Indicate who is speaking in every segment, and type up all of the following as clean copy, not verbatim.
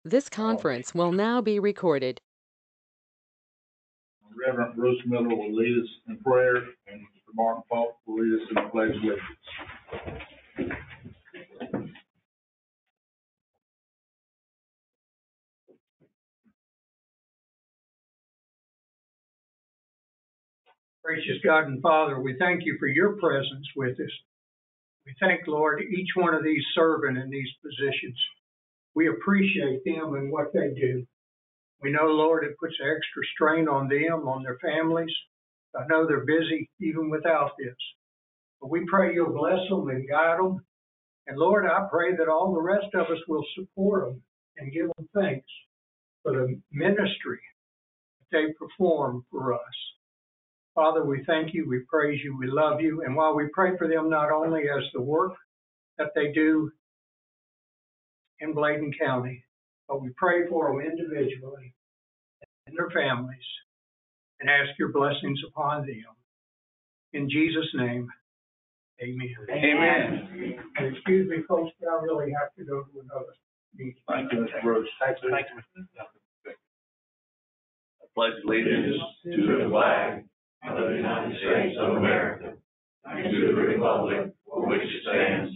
Speaker 1: This conference will now be recorded.
Speaker 2: Reverend Bruce Miller will lead us in prayer, and Mr. Martin Falk will lead us in the pledge of allegiance.
Speaker 3: Gracious God and Father, we thank you for your presence with us. We thank, Lord, each one of these serving in these positions. We appreciate them and what they do. We know, Lord, it puts extra strain on them, on their families. I know they're busy even without this. But we pray you'll bless them and guide them. And Lord, I pray that all the rest of us will support them and give them thanks for the ministry that they perform for us. Father, we thank you, we praise you, we love you. And while we pray for them not only as the work that they do in Bladen County, but we pray for them individually and their families and ask your blessings upon them. In Jesus' name, amen.
Speaker 2: Amen.
Speaker 3: And excuse me, folks, but I really have to go to another meeting.
Speaker 2: Thank you, Mr. Bruce.
Speaker 4: Thank you. I pledge allegiance to the flag of the United States of America and to the republic for which it stands,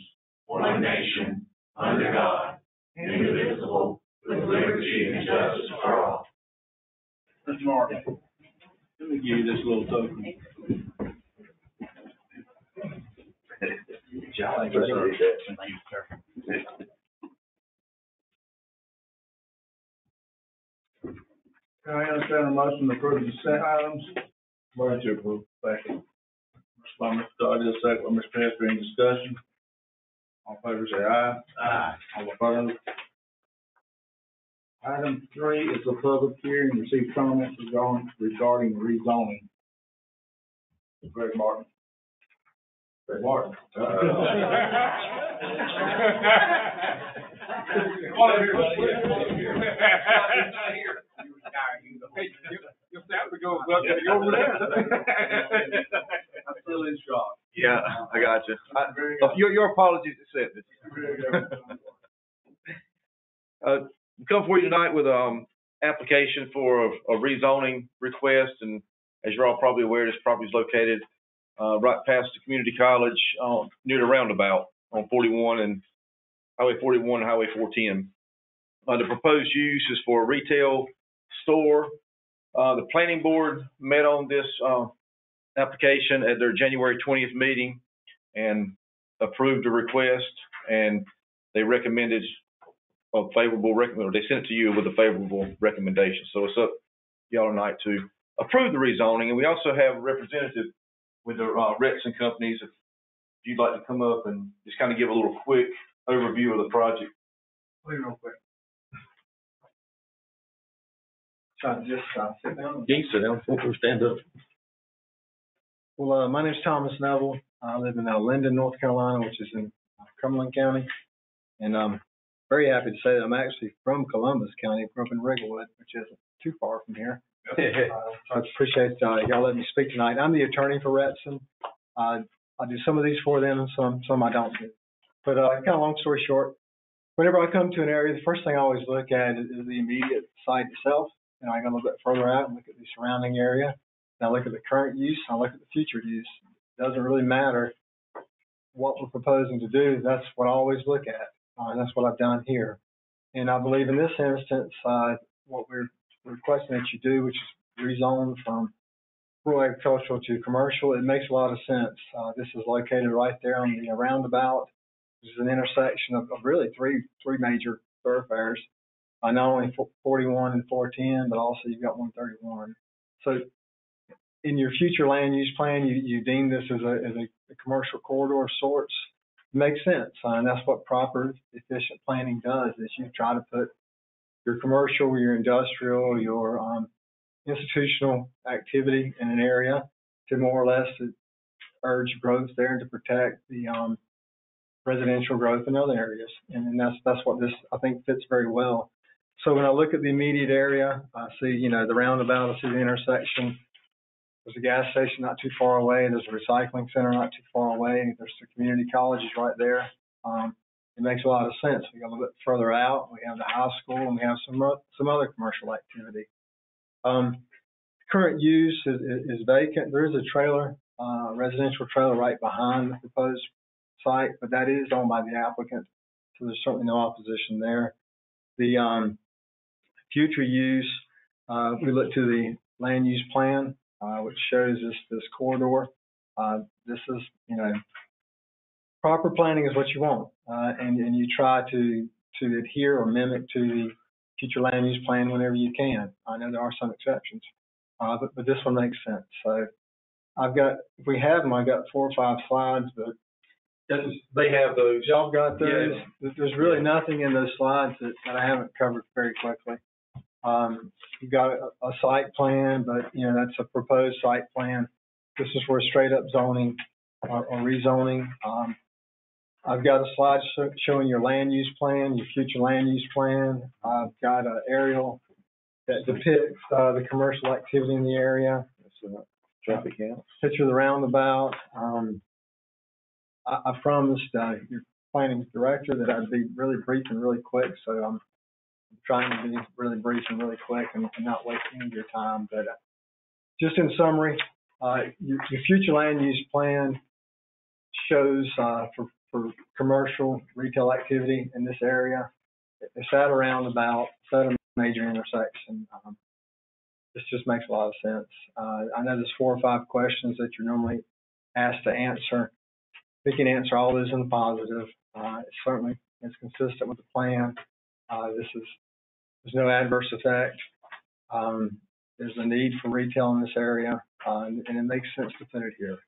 Speaker 4: one nation, under God, indivisible, with liberty and justice for all.
Speaker 2: Mr. Martin, let me give you this little token.
Speaker 4: Thank you, sir.
Speaker 2: Can I understand a motion to approve the consent items? Motion to approve. Second. First by Mr. Doddy, second by Mr. Hester. Any discussion? All in favor say aye.
Speaker 4: Aye.
Speaker 2: All opposed? Item 3 is a public hearing, receive comments regarding rezoning. Greg Martin. Greg Martin.
Speaker 5: You'll have to go over there.
Speaker 2: I'm still in shock.
Speaker 4: Yeah, I got you. Your apologies accepted. Come for you tonight with application for a rezoning request, and as you're all probably aware, this property is located right past the community college near the roundabout on 41 and Highway 41 and Highway 410. The proposed use is for a retail store. The planning board met on this application at their January 20th meeting and approved the request, and they recommended a favorable recommendation, or they sent it to you with a favorable recommendation. So it's up to y'all tonight to approve the rezoning. And we also have a representative with the Retz and Companies. If you'd like to come up and just kind of give a little quick overview of the project.
Speaker 3: Wait real quick.
Speaker 6: Just sit down.
Speaker 4: You can sit down or stand up.
Speaker 6: Well, my name is Thomas Neville. I live in Linden, North Carolina, which is in Cumberland County. And I'm very happy to say that I'm actually from Columbus County, grew up in Rigglewood, which isn't too far from here. So I appreciate y'all letting me speak tonight. I'm the attorney for Retson. I do some of these for them and some I don't do. But kind of long story short, whenever I come to an area, the first thing I always look at is the immediate site itself. And I go a little bit further out and look at the surrounding area. And I look at the current use. I look at the future use. It doesn't really matter what we're proposing to do. That's what I always look at. And that's what I've done here. And I believe in this instance, what we're requesting that you do, which is rezone from rural agricultural to commercial, it makes a lot of sense. This is located right there on the roundabout. This is an intersection of really three major thoroughfares. Not only 41 and 410, but also you've got 131. So in your future land use plan, you deem this as a commercial corridor of sorts. It makes sense. And that's what proper, efficient planning does, is you try to put your commercial, your industrial, your institutional activity in an area to more or less urge growth there and to protect the residential growth in other areas. And that's what this, I think, fits very well. So when I look at the immediate area, I see, the roundabout, I see the intersection. There's a gas station not too far away. There's a recycling center not too far away. There's the community colleges right there. it makes a lot of sense. We got a little bit further out. We have the high school and we have some other commercial activity. Current use is vacant. There is a trailer, residential trailer right behind the proposed site, but that is owned by the applicant, so there's certainly no opposition there. The future use, we look to the land use plan, which shows this corridor. This is, proper planning is what you want, and you try to adhere or mimic to the future land use plan whenever you can. I know there are some exceptions, but this one makes sense. So if we have them, I've got 4 or 5 slides, but
Speaker 4: They have those.
Speaker 6: y'all got those.
Speaker 4: Yeah.
Speaker 6: There's really nothing in those slides that I haven't covered very quickly. You've got a site plan, but that's a proposed site plan. This is for straight up zoning or rezoning. I've got a slide showing your land use plan, your future land use plan. I've got an aerial that depicts the commercial activity in the area.
Speaker 4: Traffic count.
Speaker 6: Picture of the roundabout. I promised your planning director that I'd be really brief and really quick, so I'm trying to be really brief and really quick and not waste any of your time. But just in summary, your future land use plan shows for commercial retail activity in this area. It's at a roundabout, it's at a major intersection. This just makes a lot of sense. I know there's 4 or 5 questions that you're normally asked to answer. We can answer all those in the positive. It certainly is consistent with the plan. There's no adverse effect. There's a need for retail in this area, and it makes sense to put it here.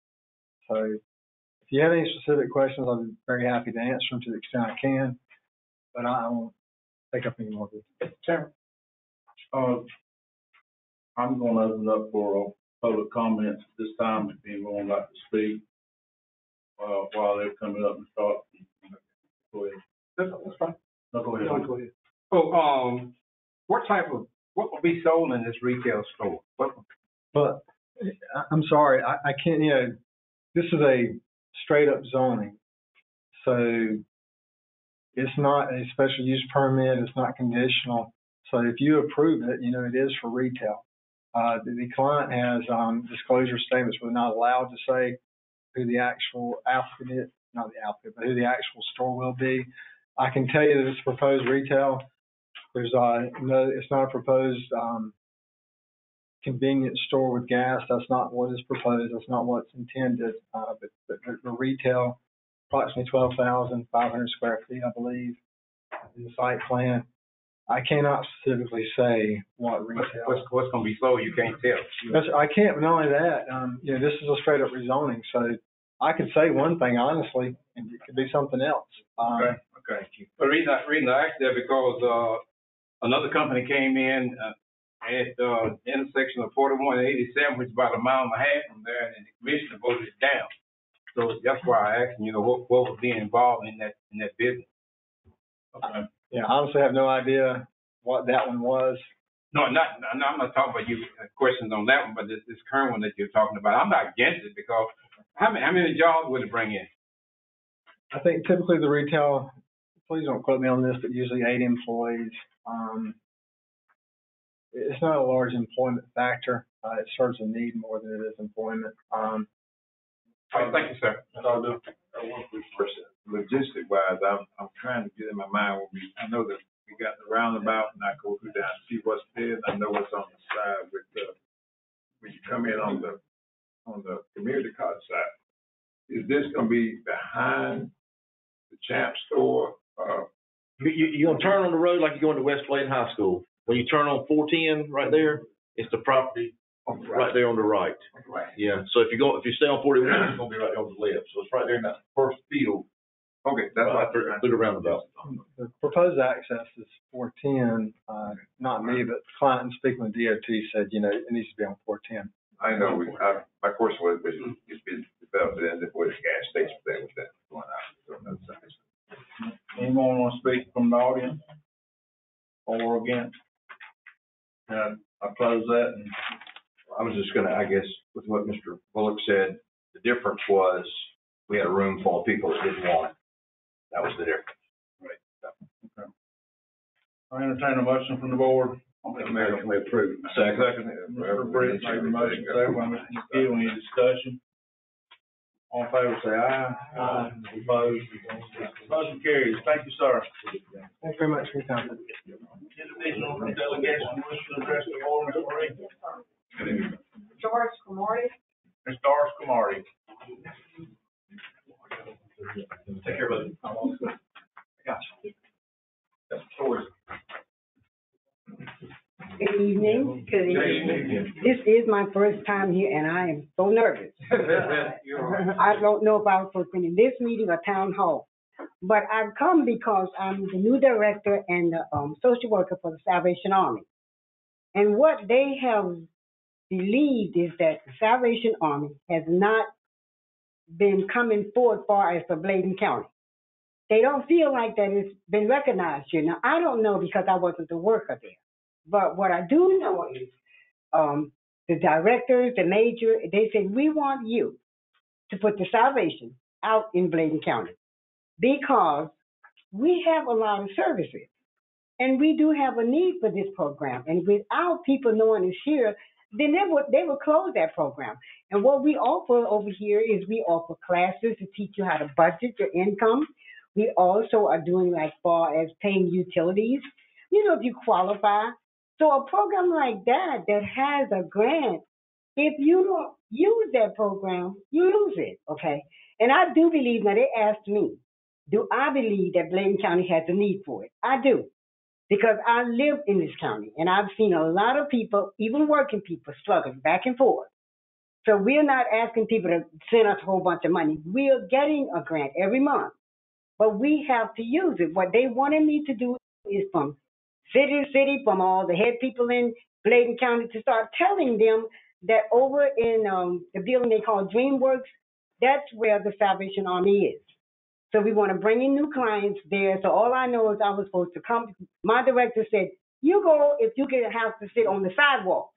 Speaker 6: So if you have any specific questions, I'll be very happy to answer them to the extent I can, but I won't take up any more of it.
Speaker 2: Chairman, I'm going to open up for public comments at this time. If anyone would like to speak while they're coming up and start, go ahead.
Speaker 5: That's fine.
Speaker 2: No, go ahead.
Speaker 5: No, go ahead. So, what will be sold in this retail store?
Speaker 6: But I'm sorry, I can't, this is a straight up zoning. So it's not a special use permit, it's not conditional. So if you approve it, it is for retail. The client has disclosure statements. We're not allowed to say who the actual applicant is, not the applicant, but who the actual store will be. I can tell you that it's proposed retail. There's it's not a proposed convenience store with gas. That's not what is proposed. That's not what's intended. But the retail, approximately 12,500 square feet, I believe, in the site plan. I cannot specifically say what retail.
Speaker 5: What's going to be sold? You can't tell.
Speaker 6: I can't. But not only that, this is a straight up rezoning. So I could say one thing honestly, and it could be something else.
Speaker 5: Okay. The reason I asked that because another company came in at the intersection of 41 and 87, which is about a mile and a half from there, and the commissioner voted it down. So that's why I asked, what was being involved in that business.
Speaker 2: Okay.
Speaker 6: Yeah, I honestly have no idea what that one was.
Speaker 5: No, I'm not talking about you questions on that one, but this current one that you're talking about. I'm not against it because how many jobs would it bring in?
Speaker 6: I think typically the retail, please don't quote me on this, but usually 8 employees. It's not a large employment factor. It serves a need more than it is employment.
Speaker 5: All right, thank you, sir.
Speaker 2: That's all I do.
Speaker 7: One quick question. Logistic wise, I'm trying to get in my mind I know that we got the roundabout and I go through down and see what's there. I know what's on the side with when you come in on the community college side. Is this gonna be behind the Champ store?
Speaker 4: You're going to turn on the road like you're going to West Bladen High School. When you turn on 410 right there, it's the property right there on the right.
Speaker 7: Right.
Speaker 4: Yeah. So if you stay on 41, it's going to be right on the left. So it's right there in that first field.
Speaker 7: Okay, that's
Speaker 4: right through the roundabout.
Speaker 6: The proposed access is 410. Not me, but the client speaking with DOT said, it needs to be on 410.
Speaker 7: I know. My question was, it's been developed and where the gas station there was that going out. So that's nice.
Speaker 2: Anyone want to speak from the audience? Or against? I'll close that. And
Speaker 8: I was just going to, I guess, with what Mr. Bullock said, the difference was we had a room full of people that didn't want it. That was the difference.
Speaker 2: I entertain a motion from the board.
Speaker 8: I'll make a motion we approve.
Speaker 2: Second. Mr. Britt made the motion, second by Mr. McKeel. Any discussion? All in favor, say aye. Aye. Opposed? Motion carries. Thank you, sir.
Speaker 6: Thank you very much for your time.
Speaker 2: Individual delegation wish to address the board, Ms. Marie.
Speaker 9: Doris Kamari.
Speaker 2: Ms. Doris Kamari.
Speaker 8: Take care, buddy. Gotcha. That's Doris.
Speaker 9: Good evening. Good evening. This is my first time here, and I am so nervous. I don't know if I was supposed to be in this meeting or town hall, but I've come because I'm the new director and the social worker for the Salvation Army. And what they have believed is that the Salvation Army has not been coming forward far as for Bladen County. They don't feel like that it's been recognized here. Now, I don't know because I wasn't the worker there. But what I do know is the directors, the major, they said, we want you to put the salvation out in Bladen County because we have a lot of services and we do have a need for this program. And without people knowing it's here, then they would close that program. And what we offer over here is we offer classes to teach you how to budget your income. We also are doing like far as paying utilities, if you qualify. So a program like that has a grant, if you don't use that program, you lose it, okay? And I do believe, now they asked me, do I believe that Bladen County has a need for it? I do, because I live in this county, and I've seen a lot of people, even working people, struggling back and forth. So we're not asking people to send us a whole bunch of money. We're getting a grant every month, but we have to use it. What they wanted me to do is from city to city, from all the head people in Bladen County, to start telling them that over in the building they call DreamWorks, that's where the Salvation Army is. So we want to bring in new clients there. So all I know is I was supposed to come. My director said, you go if you get a house to sit on the sidewalk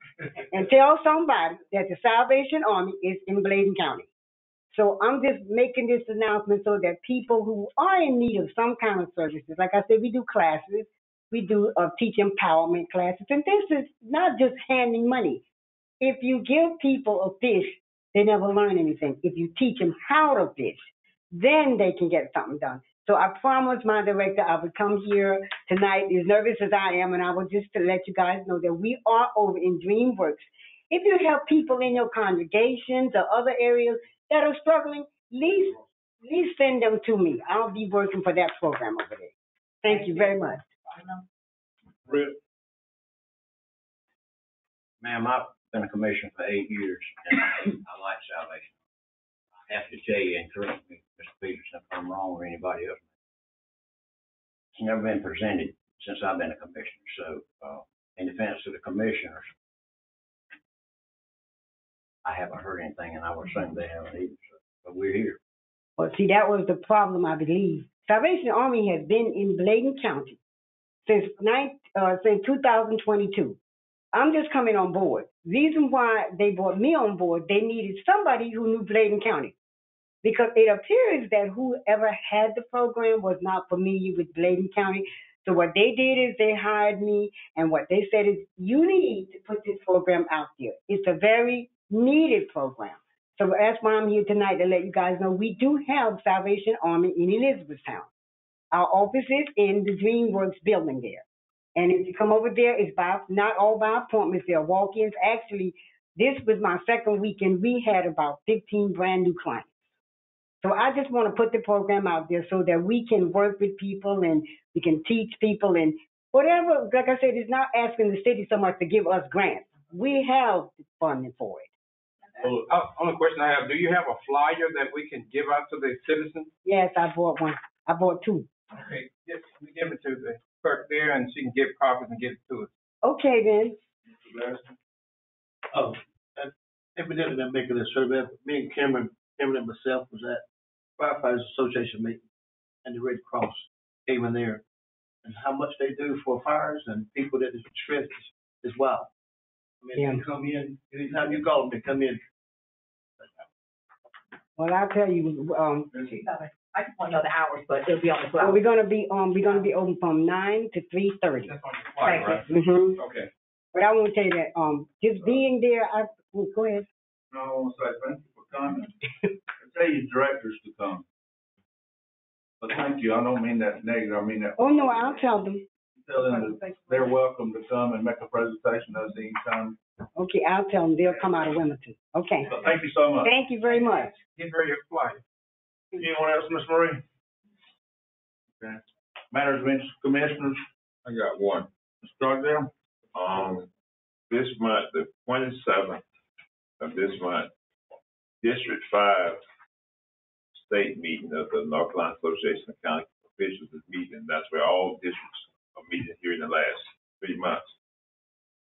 Speaker 9: and tell somebody that the Salvation Army is in Bladen County. So I'm just making this announcement so that people who are in need of some kind of services, like I said, we do classes. We do teach empowerment classes, and this is not just handing money. If you give people a fish, they never learn anything. If you teach them how to fish, then they can get something done. So I promised my director I would come here tonight, as nervous as I am, and I would just to let you guys know that we are over in DreamWorks. If you have people in your congregations or other areas that are struggling, at least send them to me. I'll be working for that program over there. Thank you very much.
Speaker 2: Britt.
Speaker 8: Ma'am, I've been a commissioner for 8 years, and I like salvation. I have to tell you, and correct me, Mr. Peterson, if I'm wrong, or anybody else. It's never been presented since I've been a commissioner. So, in defense of the commissioners, I haven't heard anything, and I would assume they haven't either. But we're here.
Speaker 9: Well, see, that was the problem, I believe. Salvation Army has been in Bladen County since 2022. I'm just coming on board. Reason why they brought me on board, they needed somebody who knew Bladen County. Because it appears that whoever had the program was not familiar with Bladen County. So what they did is they hired me, and what they said is, you need to put this program out there. It's a very needed program. So that's why I'm here tonight, to let you guys know we do have Salvation Army in Elizabethtown. Our office is in the DreamWorks building there. And if you come over there, it's not all by appointments. There are walk-ins. Actually, this was my second week, and we had about 15 brand new clients. So I just want to put the program out there so that we can work with people and we can teach people and whatever. Like I said, it's not asking the city so much to give us grants. We have funding for it.
Speaker 5: Only question I have, do you have a flyer that we can give out to the citizens?
Speaker 9: Yes, I bought one. I bought two.
Speaker 5: Okay, yes, we give it to the clerk there, and she can get copies and get it to us.
Speaker 9: Okay, then.
Speaker 10: Oh, evidently they're making a survey. Me and Cameron and myself was at Firefighters Association meeting, and the Red Cross came in there, and how much they do for fires and people that is stressed is wild. I mean, They come in, anytime you call them, they come in.
Speaker 9: Well, I'll tell you,
Speaker 11: I just want to know the hours, but it'll be on the
Speaker 9: Well,
Speaker 11: flyer.
Speaker 9: we're gonna be open from 9 to 3:30.
Speaker 5: That's on the flyer, right?
Speaker 9: Mm-hmm.
Speaker 5: Okay.
Speaker 9: But I want to tell you that, just being there, go ahead.
Speaker 2: No, I want to say thank you for coming. I tell you directors to come. But thank you, I don't mean that negative, I mean that.
Speaker 9: Oh, no, I'll tell them.
Speaker 2: Tell them that they're welcome to come and make a presentation of the anytime.
Speaker 9: Okay, I'll tell them. They'll come out of Wilmington. Okay.
Speaker 2: But thank you so much.
Speaker 9: Thank you very much.
Speaker 3: Get ready to fly.
Speaker 2: Anyone else, Ms. Marie? Okay. Matters of interest, commissioners,
Speaker 7: I got one.
Speaker 2: Mr. Stockdale?
Speaker 7: This month, the 27th of this month, District 5 state meeting of the North Carolina Association of County Officials is meeting. That's where all districts are meeting here in the last 3 months.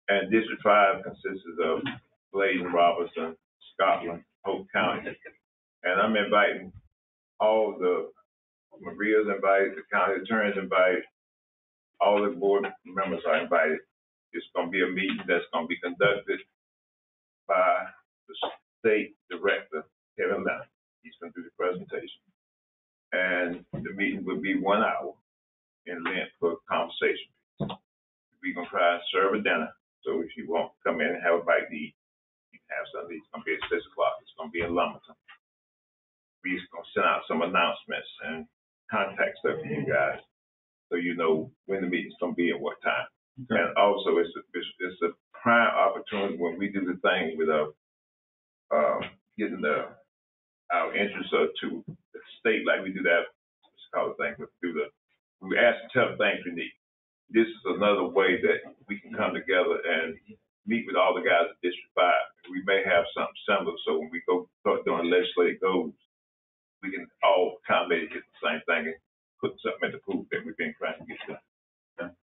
Speaker 7: And District 5 consists of Bladen, Robertson, Scotland, Hope County. And I'm inviting all Maria's invited, the county attorney's invited, all the board members are invited. It's going to be a meeting that's going to be conducted by the state director, Kevin Leonard. He's going to do the presentation. And the meeting will be 1 hour in length for conversation. We're going to try and serve a dinner. So if you want to come in and have a bite to eat, you can have something. It's going to be at 6 o'clock. It's going to be in Lumberton. We're just going to send out some announcements and contact stuff to you guys so you know when the meeting's going to be and what time. Okay. And also, it's a prime opportunity when we do the thing with getting our interests to the state, like we do that. It's called a thing. We ask and tell the things we need. This is another way that we can come together and meet with all the guys at District 5. We may have something similar, so when we go start doing legislative goals, we can all accommodate get the same thing and put something in the pool that we've been trying to get done.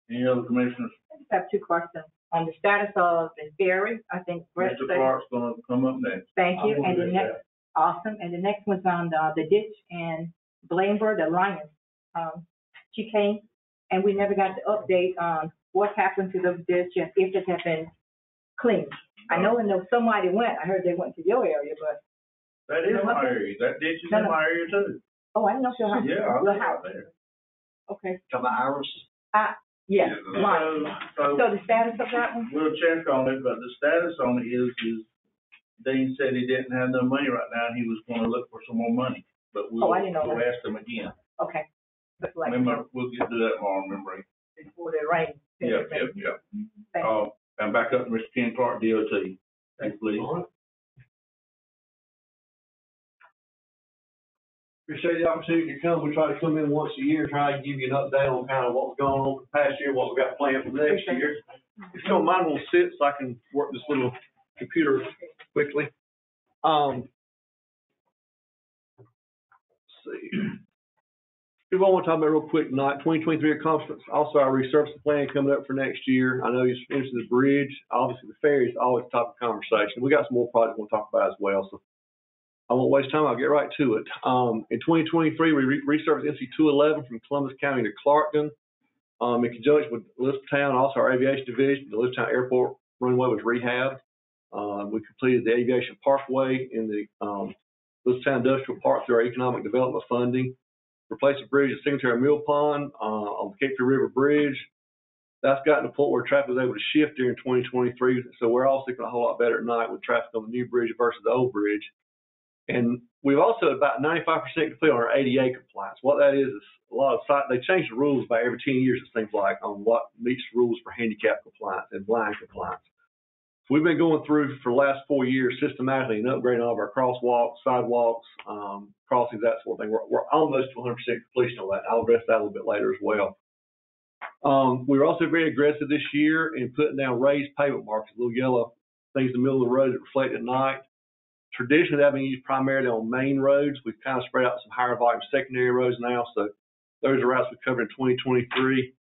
Speaker 2: Any other commissioners?
Speaker 11: I just have two questions. On the status of the ferry, I think Brett
Speaker 2: Mr.
Speaker 11: said.
Speaker 2: Clark's going to come up next.
Speaker 11: Thank you.
Speaker 2: I
Speaker 11: And the
Speaker 2: will
Speaker 11: next, awesome. And the next one's on the ditch and Blainburg, the Lions. She came and we never got the update on what happened to the ditch and if it had been cleaned. I know somebody went. I heard they went to your area, but.
Speaker 2: That is my area. That ditch is in my area too.
Speaker 11: Oh, I didn't know your house.
Speaker 2: Yeah, I
Speaker 11: Your
Speaker 2: live
Speaker 11: house.
Speaker 2: out there.
Speaker 11: Okay.
Speaker 6: Talking about ours?
Speaker 11: Yes, mine.
Speaker 2: So
Speaker 11: So the status of that one?
Speaker 2: we'll check on it, but the status on it is Dean said he didn't have no money right now, and he was gonna look for some more money. But we'll
Speaker 11: I didn't know that.
Speaker 2: ask him again.
Speaker 11: Okay. But like,
Speaker 2: Remember, we'll get to that tomorrow, remember?
Speaker 11: before the rain.
Speaker 2: Yeah.
Speaker 11: Thank you.
Speaker 2: And back up to Mr. Ken Clark, DOT. Thank you, please.
Speaker 10: Appreciate the opportunity to come. We try to come in once a year, try to give you an update on kind of what's going on for the past year, what we got planned for the next year. If you don't mind, we'll sit so I can work this little computer quickly. Let's see. People want to talk about real quick tonight, 2023 accomplishments. Also, our resurfacing plan coming up for next year. I know you're interested in the bridge. Obviously, the ferry is always top of conversation. We got some more projects we'll talk about as well. So I won't waste time. I'll get right to it. In 2023, we resurfaced NC 211 from Columbus County to Clarkton. In conjunction with Elizabethtown, also our aviation division, the Elizabethtown Airport runway was rehabbed. We completed the aviation parkway in the Elizabethtown Industrial Park through our economic development funding. Replaced the bridge at Secretary Mill Pond on the Cape Fear River Bridge. That's gotten to the point where traffic was able to shift during 2023. So we're all sleeping a whole lot better at night with traffic on the new bridge versus the old bridge. And we've also about 95% complete on our ADA compliance. What that is a lot of sites, they change the rules about every 10 years, it seems like, on what meets rules for handicap compliance and blind compliance. So we've been going through for the last 4 years systematically and upgrading all of our crosswalks, sidewalks, crossings, that sort of thing. We're almost to 100% completion on that. I'll address that a little bit later as well. We were also very aggressive this year in putting down raised pavement markers, little yellow things in the middle of the road that reflect at night. Traditionally, that being used primarily on main roads. We've kind of spread out some higher volume secondary roads now. So those are routes we covered in 2023.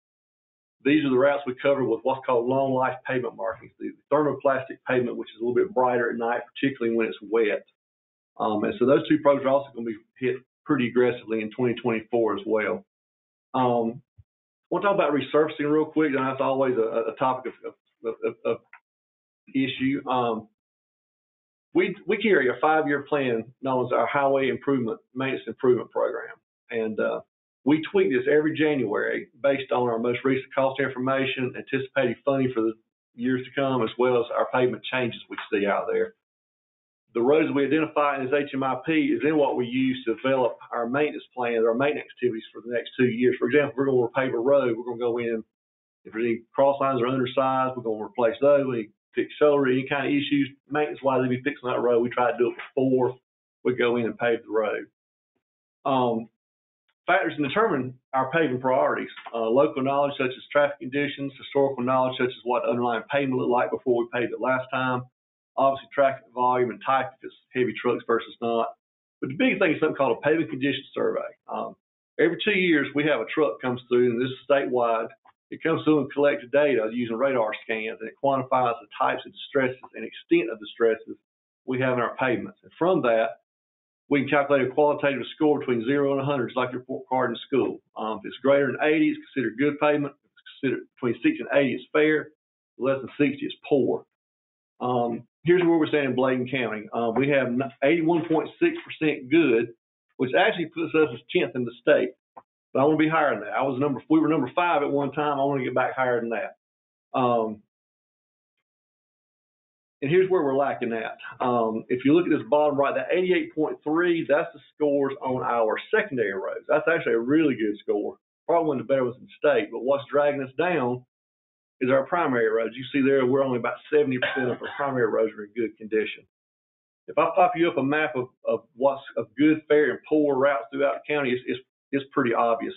Speaker 10: These are the routes we covered with what's called long life pavement markings, the thermoplastic pavement, which is a little bit brighter at night, particularly when it's wet. And so those two programs are also going to be hit pretty aggressively in 2024 as well. I want to talk about resurfacing real quick. And that's always a topic of issue. We carry a 5-year plan known as our Highway Maintenance Improvement Program.
Speaker 6: And we tweak this every January based on our most recent cost information, anticipated funding for the years to come, as well as our pavement changes we see out there. The roads we identify in this HMIP is then what we use to develop our maintenance plans, our maintenance activities for the next 2 years. For example, if we're going to repave a road, we're going to go in, if there's any cross lines are undersized, we're going to replace those. We fix shoulder, any kind of issues, maintenance-wise, if we fixing that road, we try to do it before we go in and pave the road. Factors to determine our paving priorities, local knowledge such as traffic conditions, historical knowledge such as what the underlying pavement looked like before we paved it last time, obviously traffic volume and type if it's heavy trucks versus not. But the big thing is something called a paving condition survey. Every 2 years we have a truck comes through, and this is statewide. It comes through and collects data using radar scans, and it quantifies the types of distresses and extent of distresses we have in our pavements. And from that, we can calculate a qualitative score between 0 and 100, just like your report card in school. If it's greater than 80, it's considered good pavement. If it's considered between 60 and 80, it's fair. Less than 60 is poor. Here's where we're saying in Bladen County. We have 81.6% good, which actually puts us as 10th in the state. But I want to be higher than that. We were number 5 at one time. I want to get back higher than that. And here's where we're lacking at. If you look at this bottom right, that 88.3, that's the scores on our secondary roads. That's actually a really good score. Probably one of the better ones in the state. But what's dragging us down is our primary roads. You see there, we're only about 70% of our primary roads are in good condition. If I pop you up a map of what's of good, fair, and poor routes throughout the county, it's pretty obvious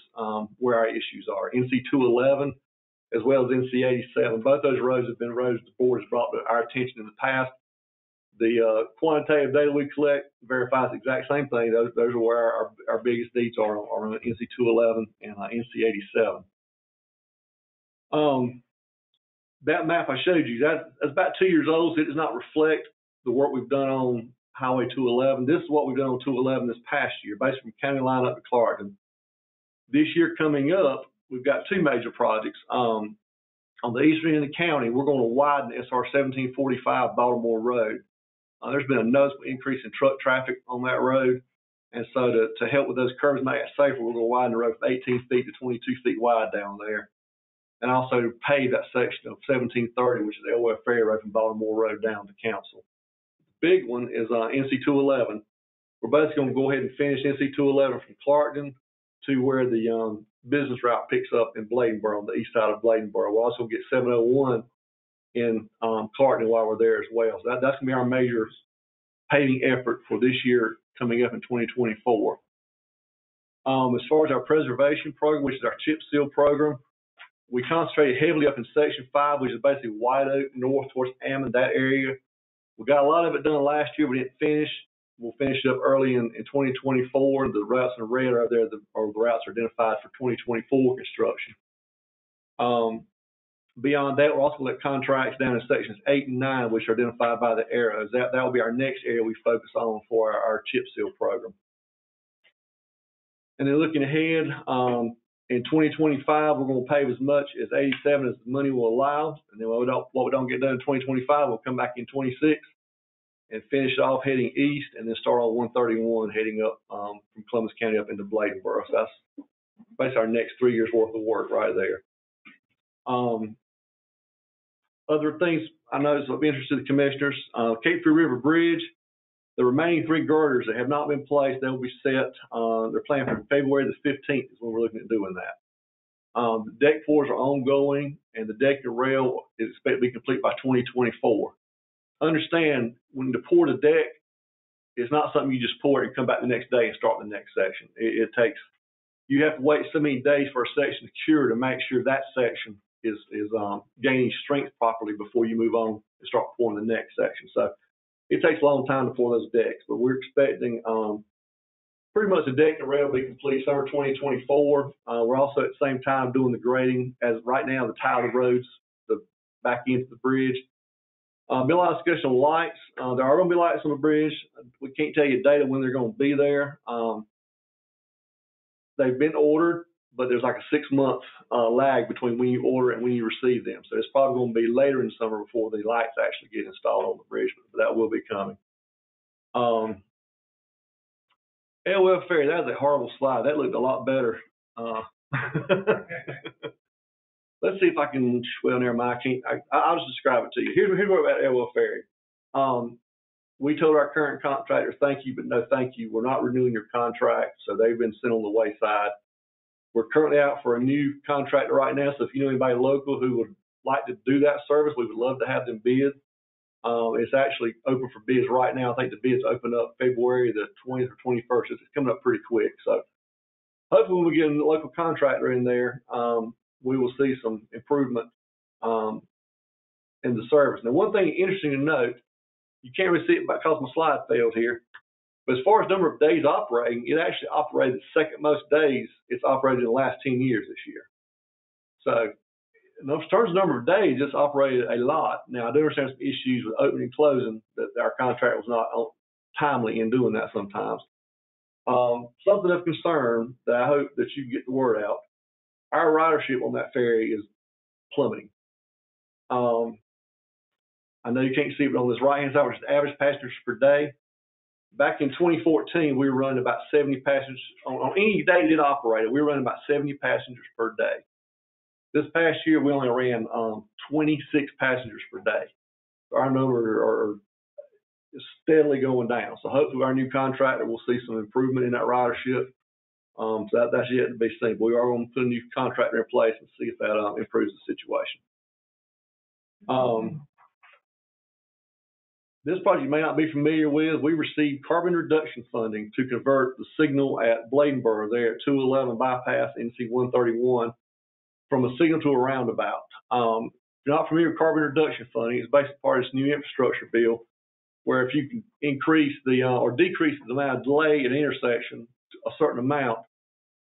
Speaker 6: where our issues are. NC 211 as well as NC 87. Both those roads have been roads the board has brought to our attention in the past. The quantitative data we collect verifies the exact same thing. Those are where our biggest needs are on NC 211 and NC 87. That map I showed you, that's about 2 years old, so it does not reflect the work we've done on Highway 211. This is what we've done on 211 this past year, basically from county line up to Clarkton. This year coming up, we've got 2 major projects. On the eastern end of the county, we're going to widen SR 1745 Baltimore Road. There's been a noticeable increase in truck traffic on that road. And so to help with those curves and make it safer, we're going to widen the road from 18 feet to 22 feet wide down there. And also pave that section of 1730, which is the LF Ferry Road from Baltimore Road down to Council. The big one is NC 211. We're basically going to go ahead and finish NC 211 from Clarkton to where the business route picks up in Bladenboro, on the east side of Bladenboro. We'll also get 701 in Clarkton while we're there as well. So that's going to be our major paving effort for this year coming up in 2024. As far as our preservation program, which is our chip seal program, we concentrated heavily up in Section 5, which is basically White Oak, north towards Ammon, that area. We got a lot of it done last year. We didn't finish. We'll finish it up early in 2024. The routes in red are there, the routes are identified for 2024 construction. Beyond that, we're also going to let contracts down in Sections 8 and 9, which are identified by the arrows. That will be our next area we focus on for our chip seal program. And then looking ahead, in 2025, we're going to pave as much as 87 as the money will allow. And then what we don't get done in 2025, we'll come back in 26 and finish it off heading east, and then start on 131 heading up from Columbus County up into Bladenboro. So that's basically our next 3 years worth of work right there. Other things I noticed of interest to the commissioners, Cape Fear River Bridge, the remaining 3 girders that have not been placed, they'll be set. They're planned for February the 15th is when we're looking at doing that. The deck pours are ongoing, and the deck and rail is expected to be complete by 2024. Understand, when you pour the deck, it's not something you just pour it and come back the next day and start the next section. It takes, you have to wait so many days for a section to cure to make sure that section is gaining strength properly before you move on and start pouring the next section. So it takes a long time to pour those decks, but we're expecting pretty much the deck and rail will be complete summer 2024. We're also at the same time doing the grading, as right now the tile of the roads, the back end of the bridge. Been a lot of discussion on lights. There are going to be lights on the bridge. We can't tell you data when they're going to be there. They've been ordered, but there's like a 6-month lag between when you order and when you receive them. So it's probably going to be later in the summer before the lights actually get installed on the bridge, but that will be coming. LOL Ferry, that was a horrible slide. That looked a lot better. Let's see if I can, well, never mind. I'll just describe it to you. Here's what about LOL Ferry. We told our current contractor, thank you, but no thank you. We're not renewing your contract. So they've been sent on the wayside. We're currently out for a new contractor right now. So if you know anybody local who would like to do that service, we would love to have them bid. It's actually open for bids right now. I think the bids open up February the 20th or 21st. It's coming up pretty quick. So hopefully when we get a local contractor in there, we will see some improvement in the service. Now, one thing interesting to note, you can't really see it because my slide failed here, but as far as number of days operating, it actually operated the second most days it's operated in the last 10 years this year. So in terms of number of days, it's operated a lot. Now, I do understand some issues with opening and closing, that our contract was not timely in doing that sometimes. Something of concern that I hope that you get the word out. Our ridership on that ferry is plummeting. I know you can't see it, but on this right-hand side, which is average passengers per day. Back in 2014, we were running about 70 passengers. On any day it operated, we were running about 70 passengers per day. This past year, we only ran 26 passengers per day. Our numbers are steadily going down. So hopefully our new contractor will see some improvement in that ridership. So that's yet to be seen. But we are going to put a new contractor in place and see if that improves the situation. This project you may not be familiar with. We received carbon reduction funding to convert the signal at Bladen there at 211 bypass NC 131 from a signal to a roundabout. If you're not familiar with carbon reduction funding, it's basically part of this new infrastructure bill, where if you can increase the or decrease the amount of delay at an intersection to a certain amount,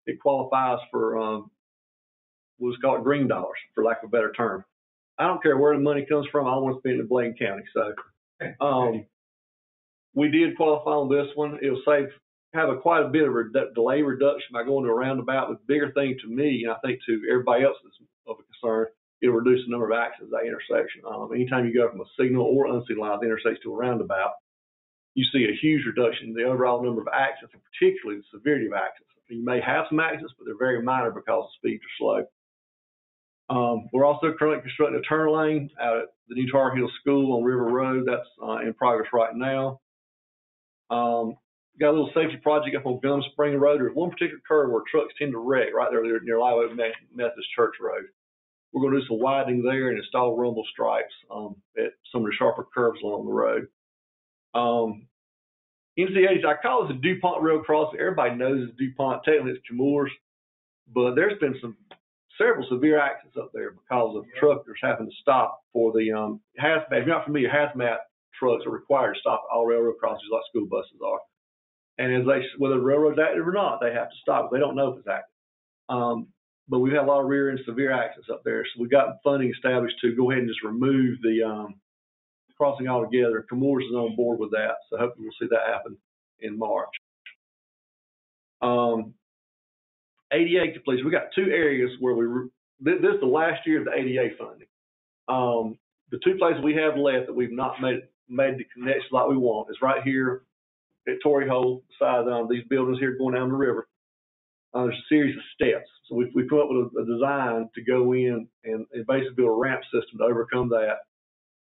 Speaker 6: it qualifies for what's called green dollars, for lack of a better term. I don't care where the money comes from. I want to spend it in Bladen County. So we did qualify on this one. It'll have quite a bit of delay reduction by going to a roundabout. But the bigger thing to me, and I think to everybody else that's of a concern, it'll reduce the number of accidents at that intersection. Anytime you go from a signal or unsignalized intersection to a roundabout, you see a huge reduction in the overall number of accidents, and particularly the severity of accidents. You may have some accidents, but they're very minor because the speeds are slow. We're also currently constructing a turn lane out at the new Tar Heel School on River Road. That's in progress right now. Got a little safety project up on Gum Spring Road. There's one particular curve where trucks tend to wreck right there near Live Oak Methodist Church Road. We're going to do some widening there and install rumble stripes at some of the sharper curves along the road. NC80, I call this a DuPont Rail Crossing. Everybody knows it's DuPont. Technically, it's Chemours, but there's been several severe accidents up there because of truckers having to stop for the hazmat. If you're not familiar, hazmat trucks are required to stop at all railroad crossings like school buses are. And whether the railroad's active or not, they have to stop. They don't know if it's active. But we've had a lot of rear and severe accidents up there. So we got funding established to go ahead and just remove the crossing altogether. Chemours is on board with that. So hopefully we'll see that happen in March. ADA completion. We got two areas where this is the last year of the ADA funding. The two places we have left that we've not made the connection like we want is right here at Torrey Hole, beside these buildings here going down the river. There's a series of steps. So we come up with a design to go in and basically build a ramp system to overcome that.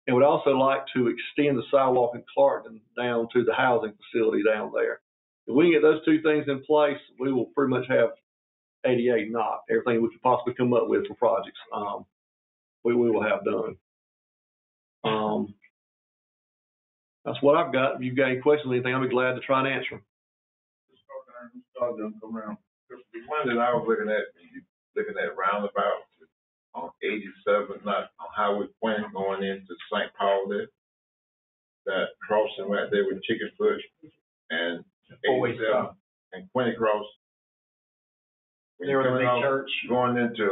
Speaker 6: And we'd also like to extend the sidewalk in Clarkton down to the housing facility down there. If we can get those two things in place, we will pretty much have ADA knocked. Everything we could possibly come up with for projects, we will have done. That's what I've got. If you've got any questions or anything, I'll be glad to try and answer them.
Speaker 7: Come around. The one that I was looking at roundabout on 87, not on Highway 20 going into St. Paul there. That crossing right there with Chickenfoot and 87 and 20 cross.
Speaker 6: There was a big church.
Speaker 7: Going into,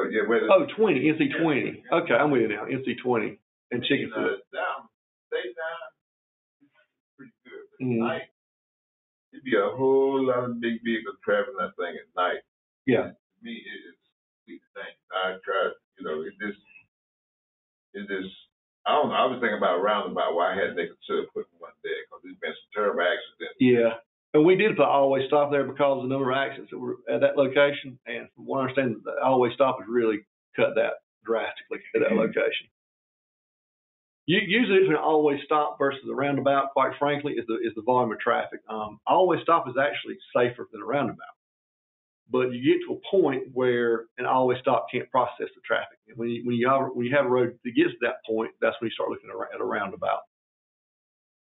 Speaker 6: 20, NC 20. Okay, I'm with you now. NC 20 and Chickenfoot.
Speaker 7: Daytime, pretty good. But night, it'd be a whole lot of big vehicles traveling that thing at night.
Speaker 6: Yeah.
Speaker 7: To me, it is the thing. I tried, I don't know. I was thinking about a roundabout why they consider putting one there because there's been some terrible accidents.
Speaker 6: Yeah.
Speaker 12: And we did put always stop there because of the number of accidents that were at that location. And from what I understand, the always stop has really cut that drastically at that location. Usually, an always stop versus a roundabout, quite frankly, is the volume of traffic. Always stop is actually safer than a roundabout, but you get to a point where an always stop can't process the traffic. And when you have a road that gets to that point, that's when you start looking at a roundabout.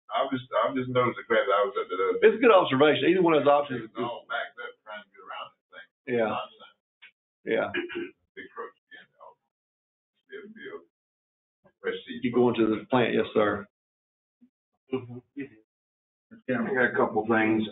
Speaker 7: I'm just noticing the fact that I was at the.
Speaker 12: It's a good observation. Either one of those options.
Speaker 7: All backed up trying to get around this thing.
Speaker 12: Yeah. Yeah.
Speaker 7: Big trucks again. Still.
Speaker 12: You go into the plant, yes, sir.
Speaker 8: Yeah, I got a couple of things.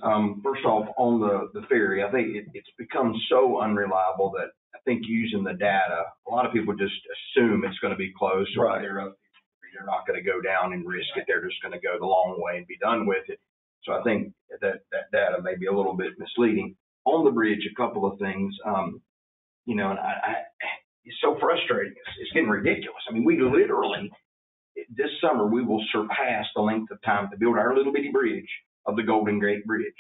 Speaker 8: First off, on the ferry, I think it's become so unreliable that I think using the data, a lot of people just assume it's going to be closed.
Speaker 12: Right.
Speaker 8: They're not going to go down and risk it. They're just going to go the long way and be done with it. So I think that data may be a little bit misleading. On the bridge, a couple of things, and it's so frustrating. It's getting ridiculous. I mean, we literally, this summer, we will surpass the length of time to build our little bitty bridge of the Golden Gate Bridge.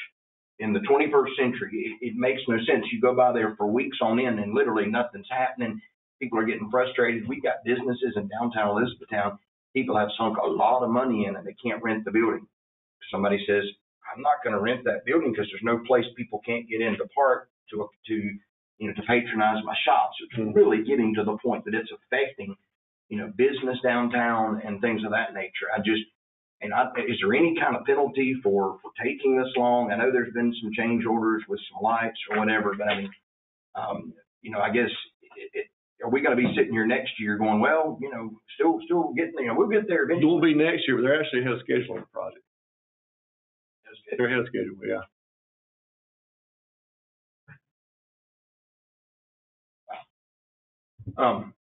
Speaker 8: In the 21st century, it makes no sense. You go by there for weeks on end and literally nothing's happening. People are getting frustrated. We've got businesses in downtown Elizabethtown. People have sunk a lot of money in it. They can't rent the building. Somebody says, I'm not going to rent that building because there's no place people can't get in to park to patronize my shops. It's really getting to the point that it's affecting, business downtown and things of that nature. Is there any kind of penalty for taking this long? I know there's been some change orders with some lights or whatever, but I guess are we going to be sitting here next year going, well, still getting, we'll get there eventually.
Speaker 12: It won't be next year, but they're actually ahead of schedule on the project. They're ahead of schedule, yeah.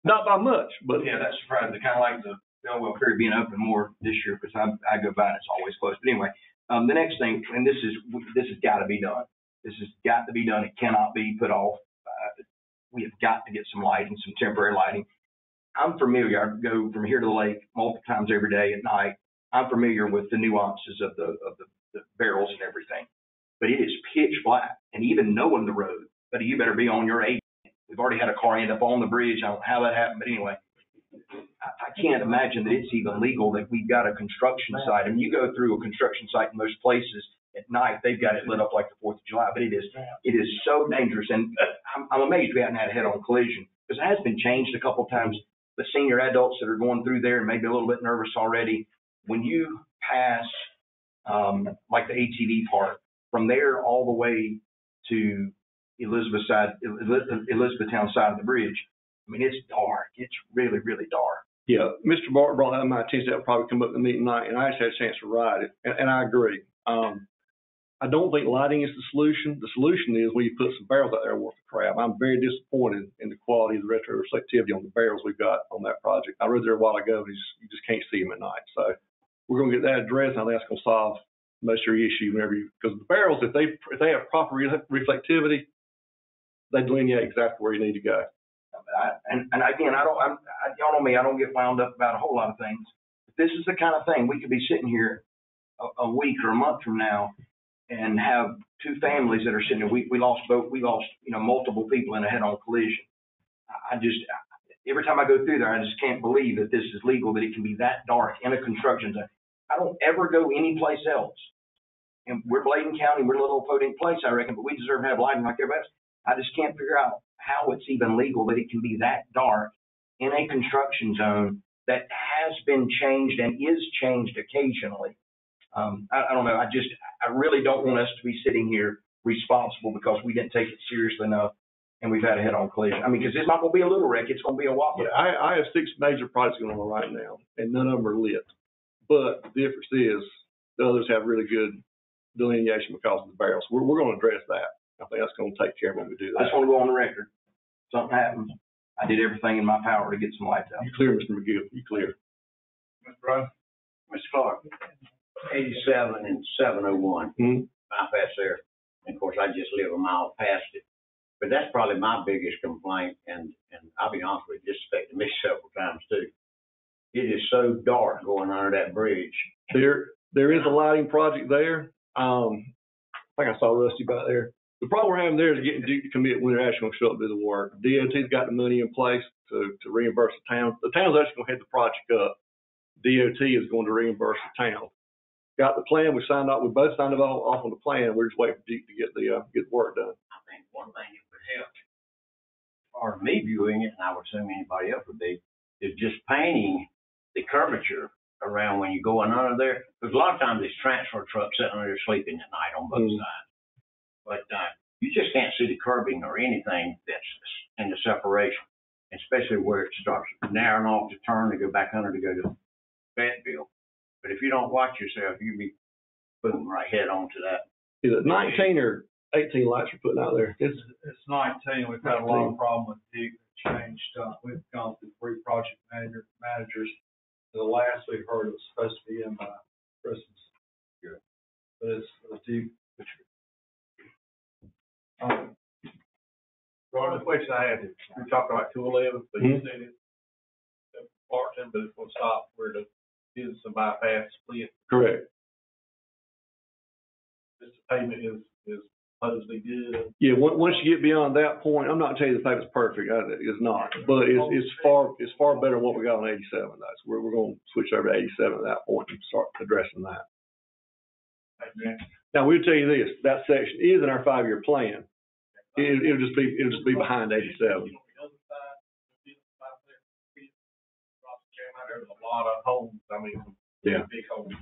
Speaker 12: Not by much, but
Speaker 8: yeah, that's surprising. Kind of like the Bellwell Ferry being open more this year because I go by and it's always closed. But anyway, the next thing, and this has got to be done. This has got to be done. It cannot be put off. We have got to get some lighting, some temporary lighting. I'm familiar. I go from here to the lake multiple times every day at night. I'm familiar with the nuances of the barrels and everything, but it is pitch black. And even knowing the road, but you better be on your A. We've already had a car end up on the bridge. I don't know how that happened, but anyway, I can't imagine that it's even legal that we've got a construction site. I mean, you go through a construction site in most places at night, they've got it lit up like the 4th of July, but it is so dangerous. And I'm amazed we haven't had a head-on collision because it has been changed a couple of times. The senior adults that are going through there and maybe a little bit nervous already, when you pass like the ATV park, from there all the way to Elizabethtown side of the bridge, I mean, it's dark. It's really, really dark.
Speaker 12: Yeah, Mr. Barton brought that to my attention. That'll probably come up in the meeting tonight, and I just had a chance to ride it, and I agree. I don't think lighting is the solution. The solution is we put some barrels out there worth of crap. I'm very disappointed in the quality of the retroreflectivity on the barrels we've got on that project. I rode there a while ago, and you just can't see them at night. So we're going to get that addressed, and I think that's going to solve most of your issue because the barrels, if they have proper reflectivity, they delineate exactly where you need to go.
Speaker 8: And again, y'all know me, I don't get wound up about a whole lot of things. This is the kind of thing we could be sitting here a week or a month from now and have two families that are sitting there. We lost multiple people in a head-on collision. Every time I go through there, I just can't believe that this is legal, that it can be that dark in a construction zone. I don't ever go anyplace else. And we're Bladen County, we're a little podink place, I reckon, but we deserve to have lighting like everybody else. I just can't figure out how it's even legal that it can be that dark in a construction zone that has been changed and is changed occasionally. I don't know. I really don't want us to be sitting here responsible because we didn't take it seriously enough and we've had a head-on collision. I mean, because it's not going to be a little wreck. It's going to be a whopper.
Speaker 12: Yeah, I have 6 major projects going on right now, and none of them are lit. But the difference is the others have really good delineation because of the barrels. We're going to address that. I think that's going to take care of when we do that.
Speaker 8: I just want to go on the record. Something happens. I did everything in my power to get some lights out.
Speaker 12: You clear, Mr. McGill. You clear.
Speaker 7: Mr. Brown?
Speaker 8: Mr. Clark, 87 and 701. Bypass there. And of course, I just live a mile past it. But that's probably my biggest complaint. And I'll be honest with you, it's affected me several times too. It is so dark going under that bridge.
Speaker 12: There is a lighting project there. I think I saw Rusty back there. The problem we're having there is getting Duke to commit when they're actually gonna show up to do the work. DOT's got the money in place to reimburse the town. The town's actually gonna head the project up. DOT is going to reimburse the town. Got the plan, we both signed it off on the plan. We're just waiting for Duke to get the work done.
Speaker 8: I think one thing that would help, or me viewing it, and I would assume anybody else would be, is just painting the curvature around when you go in under there. Because a lot of times there's transfer trucks sitting under there sleeping at night on both sides. But you just can't see the curbing or anything that's in the separation, especially where it starts narrowing off to turn to go back under to go to Fayetteville. But if you don't watch yourself, you'll be putting right head on to that.
Speaker 12: Is it 19 or 18 lights we're putting out there?
Speaker 13: It's 19. We've had a lot of problem with Duke. Changed. We've gone through 3 project managers. The last we heard it was supposed to be in by Christmas.
Speaker 8: Good.
Speaker 13: But it's Duke.
Speaker 2: Ron, the question I had is, we talked about 211, but you said it's Parkton, but it's gonna stop where the business and bypass split.
Speaker 12: Correct.
Speaker 2: This payment is supposedly good.
Speaker 12: Yeah, once you get beyond that point, I'm not telling you the payment's perfect. It's not, but it's far better than what we got on 87. That's where we're going to switch over to 87 at that point and start addressing that. Now we'll tell you this: that section is in our 5-year plan. It'll just be behind 87.
Speaker 2: There's a lot of homes. I mean, big homes.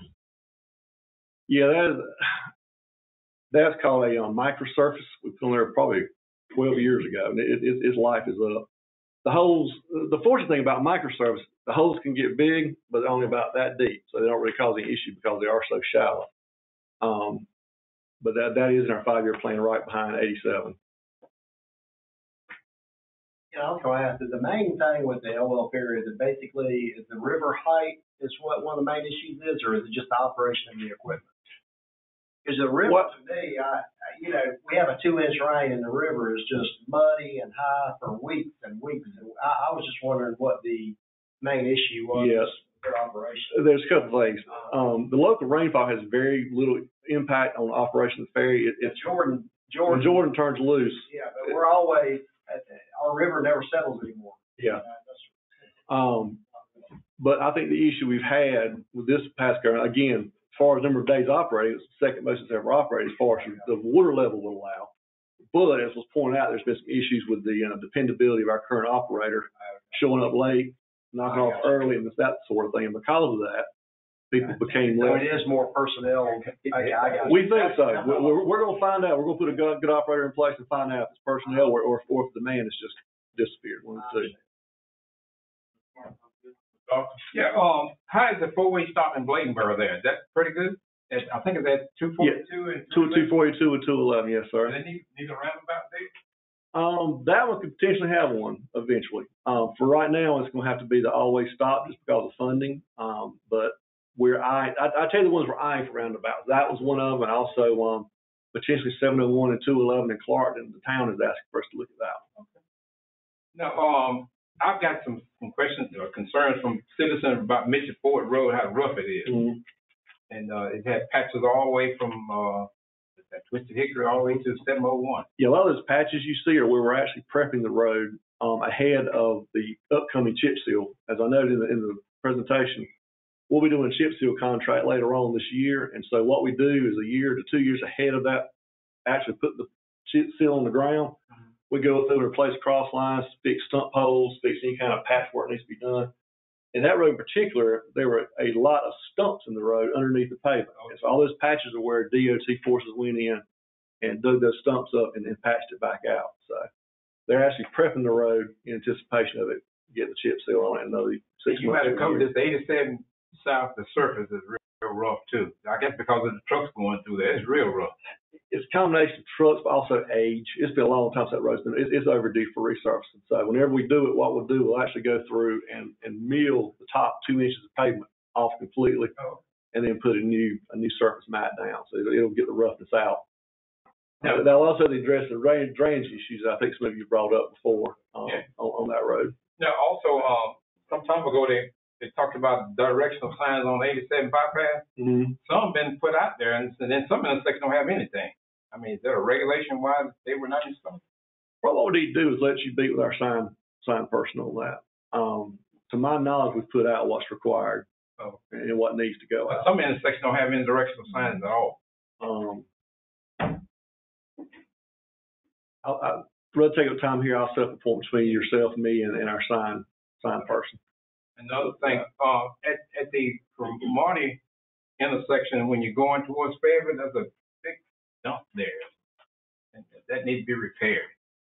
Speaker 12: Yeah, that's called a microsurface. We put on there probably 12 years ago, and its life is up. The holes. The fortunate thing about microsurface, the holes can get big, but they're only about that deep, so they don't really cause any issue because they are so shallow. But that is in our 5-year plan, right behind 87.
Speaker 10: Yeah, I was going to ask, is the main thing with the LL Ferry, is it basically, is the river height is what one of the main issues is, or is it just the operation of the equipment? Because the river, to me, we have a 2-inch rain and the river is just muddy and high for weeks and weeks. And I was just wondering what the main issue was.
Speaker 12: Yes.
Speaker 10: For operation.
Speaker 12: There's a couple of things. The local rainfall has very little impact on the operation of the ferry.
Speaker 10: Jordan
Speaker 12: when Jordan turns loose.
Speaker 10: Yeah, but we're always, our river never settles anymore.
Speaker 12: Yeah. But I think the issue we've had with this past current, again, as far as number of days operating, it's the second most it's ever operated as far as the water level will allow. But as was pointed out, there's been some issues with the dependability of our current operator, showing up late, knocking off early, and that sort of thing. And because of that, people became less.
Speaker 10: So it is more personnel.
Speaker 12: We think so. We're going to find out. We're going to put a good operator in place and find out if it's personnel or if the demand has just disappeared. One of the two.
Speaker 5: Yeah, how is the 4-way stop in Bladenboro there? Is that pretty good? I think it's at 242 and
Speaker 12: 242 and 211, yes, sir.
Speaker 5: Do they need a roundabout there?
Speaker 12: That one could potentially have one eventually. For right now, it's going to have to be the always stop just because of funding. But I tell you the ones we're eyeing for roundabouts. That was one of them, and also potentially 701 and 211 in Clark, and the town is asking for us to look at that.
Speaker 5: Okay. Now, I've got some questions or concerns from citizens about Mitchell Ford Road, how rough it is. Mm-hmm. And it had patches all the way from that Twisted Hickory all the way to 701.
Speaker 12: Yeah, a lot of those patches you see are where we're actually prepping the road ahead of the upcoming chip seal. As I noted in the presentation, we'll be doing a chip seal contract later on this year. And so what we do is a year to 2 years ahead of that, actually put the chip seal on the ground. We go through and replace cross lines, fix stump holes, fix any kind of patchwork that needs to be done. In that road in particular, there were a lot of stumps in the road underneath the pavement. And so all those patches are where DOT forces went in and dug those stumps up and patched it back out. So they're actually prepping the road in anticipation of it getting the chip seal on it another 6 months.
Speaker 5: You might have come to this 87 south, the surface is real rough too. I guess because of the trucks going through there, it's real rough.
Speaker 12: It's a combination of trucks, but also age. It's been a long time since that road's been, it's overdue for resurfacing. So whenever we do it, what we'll do, we'll actually go through and mill the top 2 inches of pavement off completely, and then put a new surface mat down. So it'll get the roughness out. Now, they'll also address the drainage issues I think some of you brought up before on that road.
Speaker 5: Now, also, some time ago, they talked about directional signs on 87 bypass. Mm-hmm. Some have been put out there, and then some of them don't have anything. I mean, is there a regulation why they were not installed?
Speaker 12: Well, what we need to do is let you beat with our sign person on that. To my knowledge, we've put out what's required and what needs to go out.
Speaker 5: Some intersections don't have any directional signs at all.
Speaker 12: I'll rather take up time here. I'll set up a appointment between yourself, me, and our sign person.
Speaker 5: Another thing, at the Marty intersection, when you're going towards Fairview, there's a big dump there. And that needs to be repaired.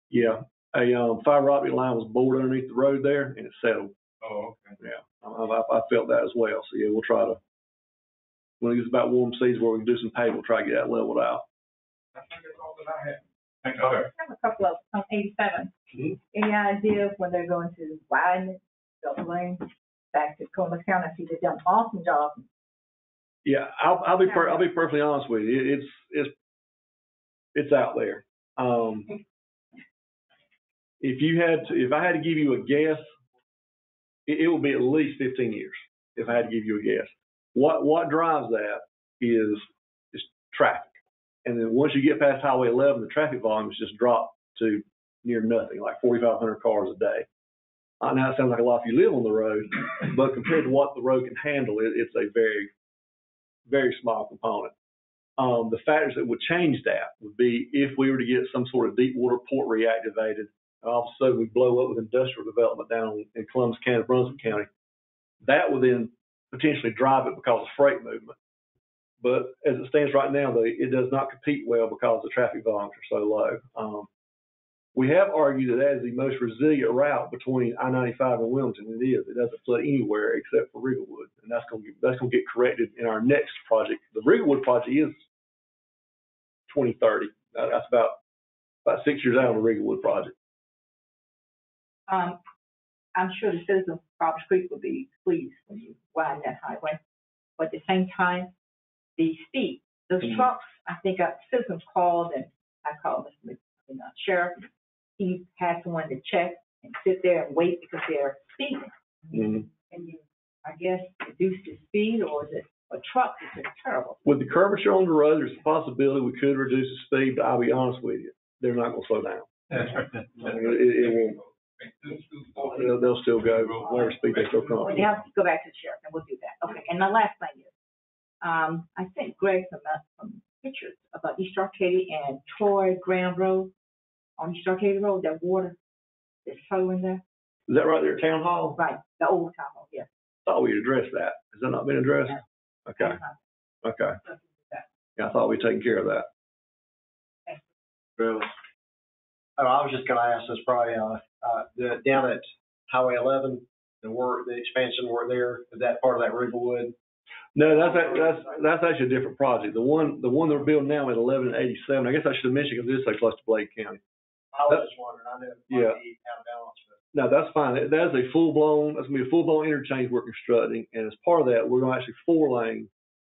Speaker 12: Yeah, a fiber optic line was bored underneath the road there, and it settled.
Speaker 5: Oh, okay.
Speaker 12: Yeah, I felt that as well. So yeah, we'll try to. When it gets about warm season where we can do some paving, we'll try to get that leveled out.
Speaker 5: I think that's all that I have. Thank you,
Speaker 11: I
Speaker 5: sir.
Speaker 11: have a couple of, on 87. Any idea of when they're going to widen it, double lane, back to Columbus County? I see they've done an awesome job.
Speaker 12: Yeah, I'll be perfectly honest with you. It's out there. If I had to give you a guess, it will be at least 15 years. If I had to give you a guess, what drives that is traffic, and then once you get past Highway 11, the traffic volumes just drop to near nothing, like 4,500 cars a day. Now it sounds like a lot if you live on the road, but compared to what the road can handle, it's a very, very small component. The factors that would change that would be if we were to get some sort of deep water port reactivated, and all of a sudden we blow up with industrial development down in Columbus County, Brunswick County. That would then potentially drive it because of freight movement. But as it stands right now, it does not compete well because the traffic volumes are so low. We have argued that is the most resilient route between I-95 and Wilmington. It is. It doesn't flood anywhere except for Rigglewood, and that's going to get corrected in our next project. The Rigglewood project is 2030. That's about 6 years out of the Rigglewood project.
Speaker 11: I'm sure the citizens of Roberts Creek will be pleased when you widen that highway. But at the same time, the speed, those trucks, I think citizens called, and I called Mr. Sheriff. He had someone to check and sit there and wait because they're speeding. Mm-hmm. And you, I guess, reduce the speed, or is it a truck? It's just terrible.
Speaker 12: With the curvature on the road, there's a possibility we could reduce the speed, but I'll be honest with you, they're not going to slow down. It won't. They'll still go whatever speed they feel comfortable.
Speaker 11: Well, they have to go back to the sheriff, and we'll do that. Okay. And my last thing is, I sent Greg some pictures about East Arcadia and Troy Grand Road. On East Arcadia Road, that water is flowing there.
Speaker 12: Is that right there at Town Hall?
Speaker 11: Right, the old Town Hall, yes.
Speaker 12: I thought we'd addressed that. Has that not been addressed?
Speaker 11: Yeah.
Speaker 12: Okay. Yeah, I thought we'd taken care of that.
Speaker 6: Really? Oh, I was just going to ask this probably, down at Highway 11, the expansion work there, is that part of that Rigglewood?
Speaker 12: No, that's actually a different project. The one they're building now at 11 and 87. I guess I should have mentioned because it is so close to Bladen County.
Speaker 6: I was just wondering. I know it might be out of balance, but.
Speaker 12: No, that's fine. That's going to be a full-blown interchange we're constructing, and as part of that, we're going to actually 4-lane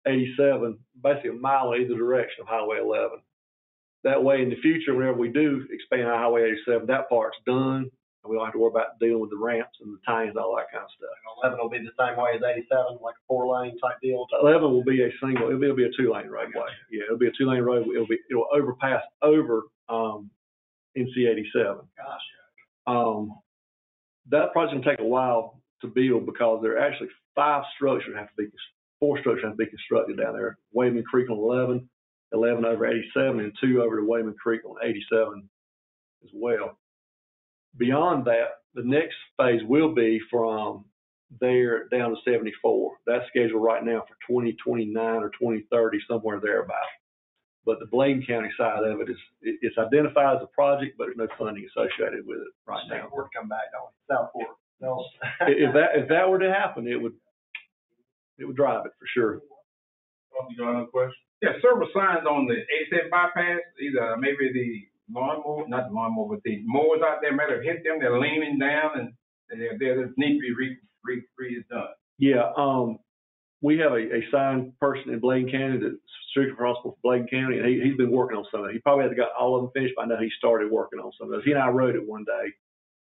Speaker 12: 87, basically a mile in either direction of Highway 11. That way, in the future, whenever we do expand Highway 87, that part's done, and we don't have to worry about dealing with the ramps and the tie-ins, all that kind of stuff.
Speaker 6: And 11 will be the same way as 87, like a 4-lane type deal.
Speaker 12: 11 will be a single. It'll be a 2-lane roadway. Yeah, it'll be a 2-lane road. It'll overpass over NC 87.
Speaker 6: Gosh.
Speaker 12: That project's gonna take a while to build because there are actually 4 structures have to be constructed down there. Wayman Creek on 11 over 87, and 2 over to Wayman Creek on 87 as well. Beyond that, the next phase will be from there down to 74. That's scheduled right now for 2029 or 2030, somewhere thereabouts. But the Bladen County side of it it's identified as a project, but there's no funding associated with it right now.
Speaker 6: South Fork come back, don't we? South Fork. No.
Speaker 12: If that were to happen, it would drive it for sure.
Speaker 2: You got another question?
Speaker 5: Yeah, several signs on the 87 bypass, either maybe the lawnmower, not the lawnmower, but the mowers out there might have hit them. They're leaning down and they need to be redone.
Speaker 12: Yeah, we have a signed person in Bladen County that's strictly responsible for Bladen County, and he's been working on some of it. He probably hasn't got all of them finished, but I know he started working on some of those. He and I rode it one day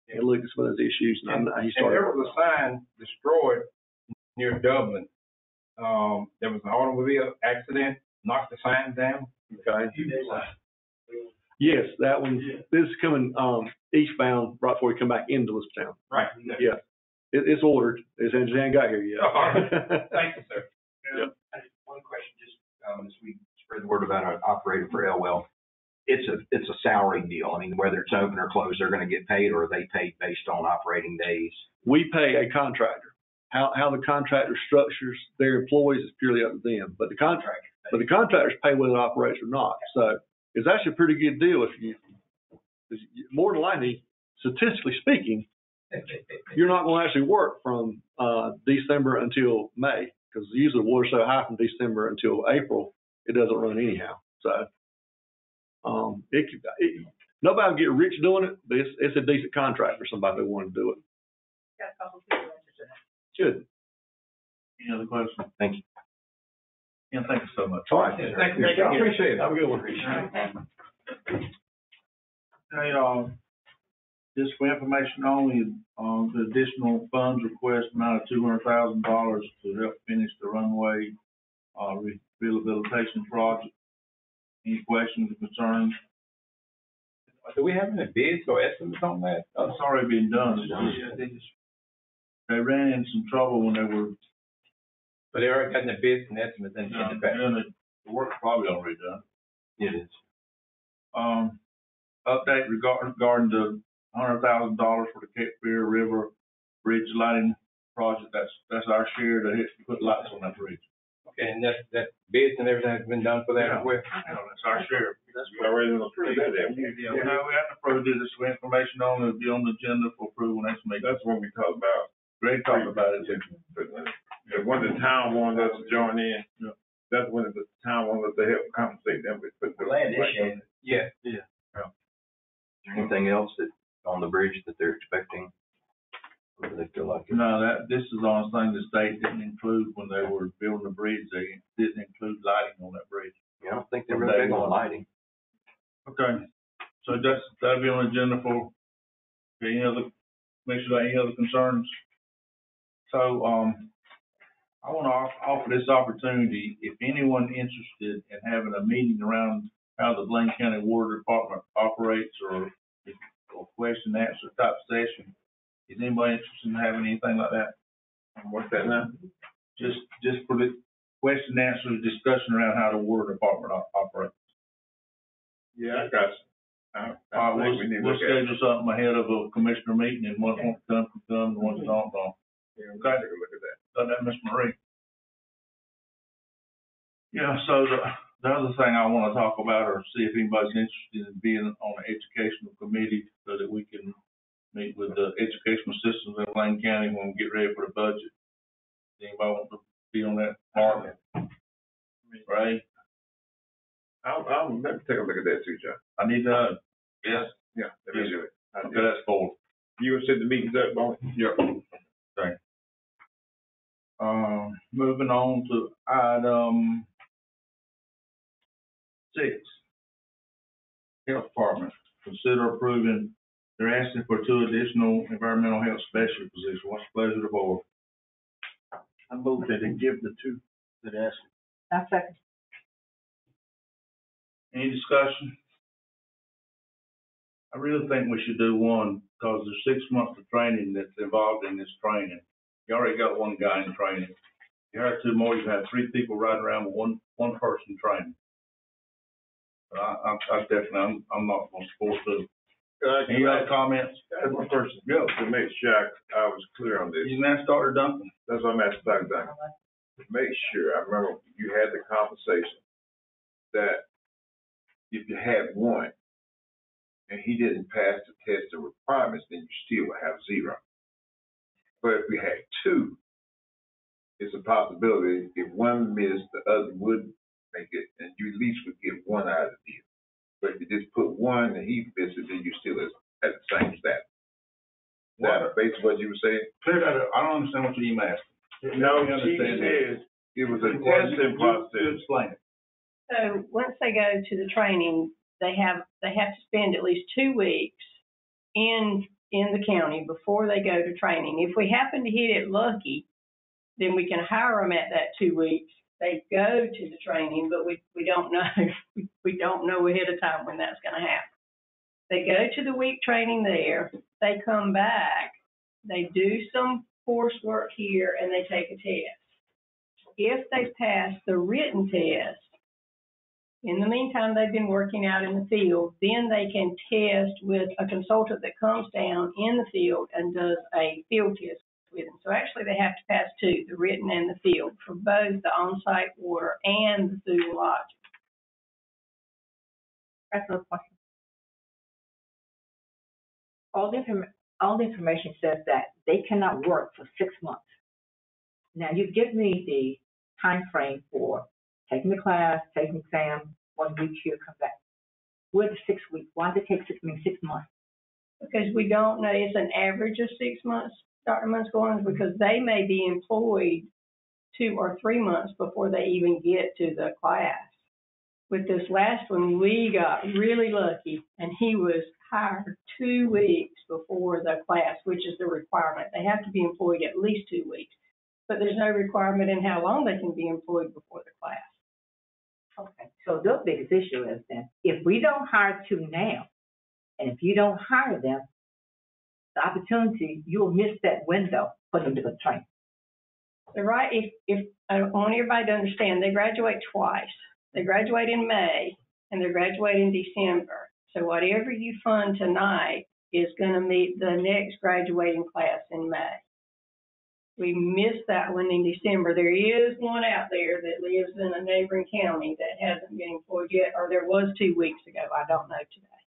Speaker 12: and looked at some of those issues, and he started.
Speaker 5: And there was a sign destroyed near Dublin. There was an automobile accident, knock the signs down?
Speaker 12: Okay. Yes, that one, this is coming, eastbound right before you come back into Elizabethtown.
Speaker 5: Right.
Speaker 12: Yeah. It's ordered. It hasn't got here yet.
Speaker 5: All right. Thank you, sir.
Speaker 12: Yep.
Speaker 14: One question, just, as we spread the word about an operator for Elwell, it's a salary deal. I mean, whether it's open or closed, they're gonna get paid, or are they paid based on operating days?
Speaker 12: We pay a contractor. How the contractor structures their employees is purely up to them, but the contractors pay whether it operates or not. So it's actually a pretty good deal more than likely, statistically speaking, you're not going to actually work from December until May, because usually the water's so high from December until April, it doesn't run anyhow. So nobody will get rich doing it, but it's a decent contract for somebody that want to do it.
Speaker 11: Got a couple people interested in it.
Speaker 12: Good.
Speaker 2: Any other questions?
Speaker 14: Thank you.
Speaker 2: Yeah, thank you so much.
Speaker 12: All right.
Speaker 5: Thank you.
Speaker 12: I appreciate it. Have a good one.
Speaker 2: Hey, just for information only, the additional funds request amount of $200,000 to help finish the runway, rehabilitation project. Any questions or concerns?
Speaker 5: Do we have any bids or estimates on that?
Speaker 2: It's already been done. They ran into some trouble when they were.
Speaker 5: But they already got the bids and estimates in the back.
Speaker 2: The work's probably already done.
Speaker 5: It is.
Speaker 2: Update regarding the $100,000 for the Cape Fear River Bridge lighting project. That's our share to put lights on that bridge.
Speaker 5: Okay, and that bids and everything has been done for that as well?
Speaker 2: Yeah, that's our share.
Speaker 7: We already approved that.
Speaker 2: Yeah, we haven't approved it. This for information on it. It'll be on the agenda for approval next meeting.
Speaker 7: That's what we talked about.
Speaker 2: Greg talked about it.
Speaker 7: When the town wanted us to join in,
Speaker 2: Yeah.
Speaker 7: that's when the town wanted us to help compensate them.
Speaker 5: Yeah.
Speaker 14: Anything else on the bridge that they're expecting? Or do they feel like it?
Speaker 2: No, this is the only thing the state didn't include when they were building the bridge. They didn't include lighting on that bridge.
Speaker 14: Yeah, I don't think they're really big on lighting.
Speaker 2: Okay, so that'll be on the agenda for any other concerns. So, I want to offer this opportunity, if anyone interested in having a meeting around how the Bladen County Water Department operates, or question and answer type session. Is anybody interested in having anything like that?
Speaker 7: What's that now?
Speaker 2: Just for the question and answer discussion around how the water department operates.
Speaker 7: Yeah, I got you.
Speaker 2: All right, we'll schedule something ahead of a commissioner meeting, and ones want to come, and ones that don't.
Speaker 7: Yeah, we'll take a look at that.
Speaker 2: Done that, Ms. Marie? Yeah, so the other thing I want to talk about, or see if anybody's interested in being on an educational committee, so that we can meet with the educational systems in Bladen County when we get ready for the budget. Anybody want to be on that? Mark? Right?
Speaker 7: Let me take a look at that too, John.
Speaker 2: I need to, yes?
Speaker 7: Yeah, let me do it.
Speaker 2: Okay, that's 4.
Speaker 7: You will set the meetings up, won't you?
Speaker 2: Yep. Okay. Moving on to item 6. Health Department, consider approving, they're asking for 2 additional environmental health specialist positions. What's the pleasure of the board?
Speaker 10: I move that they give the 2 that asked.
Speaker 11: I second.
Speaker 2: Any discussion? I really think we should do 1, because there's 6 months of training that's involved in this training. You already got 1 guy in training. You hire 2 more, you have 3 people riding around with one person training. But I definitely, I'm not going to support 2. Any other comments?
Speaker 7: That's my first go to make sure I was clear on this.
Speaker 2: You can ask Dr. Duncan.
Speaker 7: That's what I'm asking Dr. Duncan. To make sure, I remember you had the conversation that if you had 1 and he didn't pass the test of requirements, then you still would have 0. But if we had 2, it's a possibility if 1 missed, the other would make it, and you at least would get 1 out of the deal. But if you just put 1 and he missed it, then you still at the same status. That basically what you were saying?
Speaker 2: Clear that up. I don't understand what you even asked.
Speaker 7: No, she says it was a testing process.
Speaker 2: Explain it.
Speaker 15: So once they go to the training, they have to spend at least 2 weeks in the county before they go to training. If we happen to hit it lucky, then we can hire them at that 2 weeks They go to the training, but we don't know, we don't know ahead of time when that's gonna happen. They go to the week training there, they come back, they do some coursework here, and they take a test. If they pass the written test, in the meantime, they've been working out in the field, then they can test with a consultant that comes down in the field and does a field test with them. So actually they have to pass two, the written and the field, for both the on-site water and the food and lodging.
Speaker 11: That's a question. All the information says that they cannot work for 6 months. Now, you give me the time frame for taking the class, taking the exam, 1 week here, come back. Where's the 6 weeks? Why does it take 6 months?
Speaker 15: Because we don't know, it's an average of 6 months, Dr. Muscovans, because they may be employed 2 or 3 months before they even get to the class. With this last one, we got really lucky, and he was hired 2 weeks before the class, which is the requirement. They have to be employed at least 2 weeks, but there's no requirement in how long they can be employed before the class.
Speaker 11: Okay, so the biggest issue is then, if we don't hire two now, and if you don't hire them, the opportunity, you'll miss that window for them to go train.
Speaker 15: They're right. If I want everybody to understand, they graduate twice. They graduate in May and they graduate in December. So whatever you fund tonight is going to meet the next graduating class in May. We missed that one in December. There is one out there that lives in a neighboring county that hasn't been employed yet, or there was 2 weeks ago. I don't know today.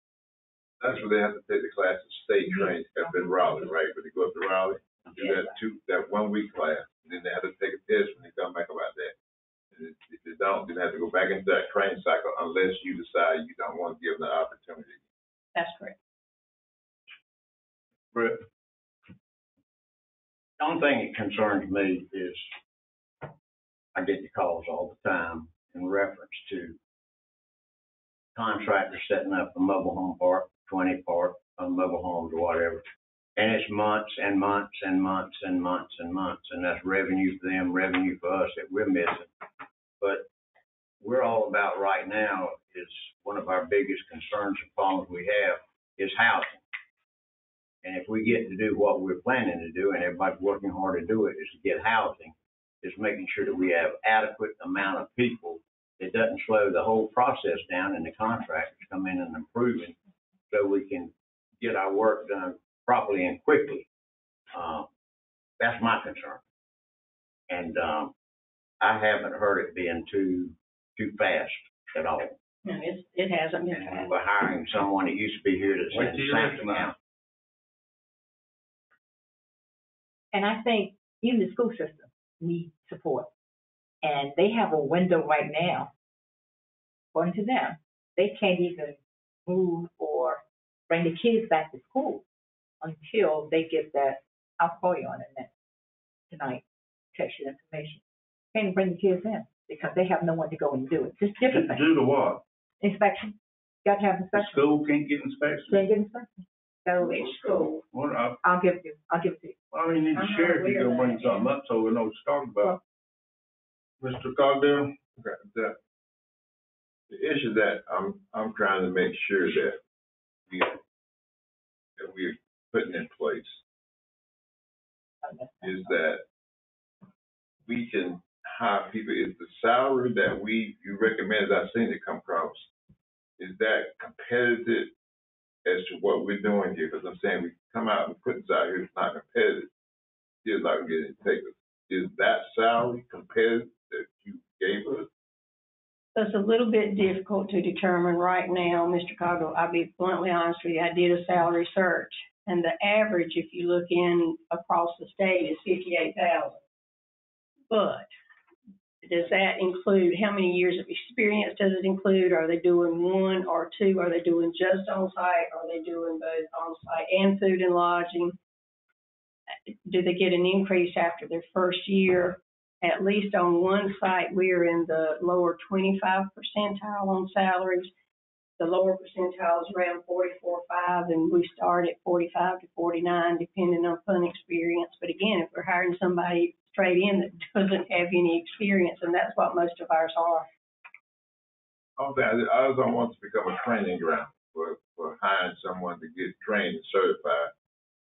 Speaker 7: That's where they have to take the class to stay trained up in Raleigh, right? When they go up to Raleigh, do that 1 week class, and then they have to take a test when they come back about that. And if they don't, then they have to go back into that training cycle unless you decide you don't want to give them the opportunity.
Speaker 15: That's correct.
Speaker 2: Brett?
Speaker 8: The only thing that concerns me is I get the calls all the time in reference to contractors setting up a mobile home park, 20 park, mobile homes or whatever. And it's months and months and months and months and months. And that's revenue for them, revenue for us that we're missing. But we're all about right now is one of our biggest concerns and problems we have is housing. And if we get to do what we're planning to do, and everybody's working hard to do it, is to get housing, is making sure that we have adequate amount of people that doesn't slow the whole process down and the contractors come in and improving so we can get our work done properly and quickly. That's my concern. And I haven't heard it being too fast at all.
Speaker 15: No, it hasn't been
Speaker 8: and
Speaker 15: fast.
Speaker 8: We're hiring someone that used to be here that's in Sampson County.
Speaker 11: And I think even the school system needs support. And they have a window right now, according to them, they can't even move or bring the kids back to school until they get that, I'll call you on it next tonight, text you information. Can't bring the kids in because they have no one to go and do it. Just different things.
Speaker 2: Do the what?
Speaker 11: Inspection. Got to have
Speaker 2: The
Speaker 11: inspection.
Speaker 2: school can't get inspection?
Speaker 11: Can't get inspection. So
Speaker 15: Which school?
Speaker 2: What,
Speaker 11: I'll give it to you. I'll give it to you.
Speaker 2: I mean, you need to share if you're gonna bring something up so we know what you're talking about. Mr. Cogdell?
Speaker 7: Okay, the issue that I'm trying to make sure that we're putting in place is that we can hire people. Is the salary that you recommend, as I've seen it come across, is that competitive as to what we're doing here? Because I'm saying we come out and put this out here, it's not competitive. Still not getting takers. Is that salary competitive that you gave us?
Speaker 15: It's a little bit difficult to determine right now, Mr. Cogdell. I'll be bluntly honest with you. I did a salary search, and the average, if you look in across the state, is $58,000. But does that include how many years of experience? Does it include? Are they doing 1 or 2? Are they doing just on site? Are they doing both on site and food and lodging? Do they get an increase after their first year? At least on one site, we're in the lower 25 percentile on salaries. The lower percentile is around 44.5, and we start at 45 to 49, depending on fund experience. But again, if we're hiring somebody straight in that doesn't have any experience, and that's what most of ours are.
Speaker 7: I also want to become a training ground for hiring someone to get trained and certified.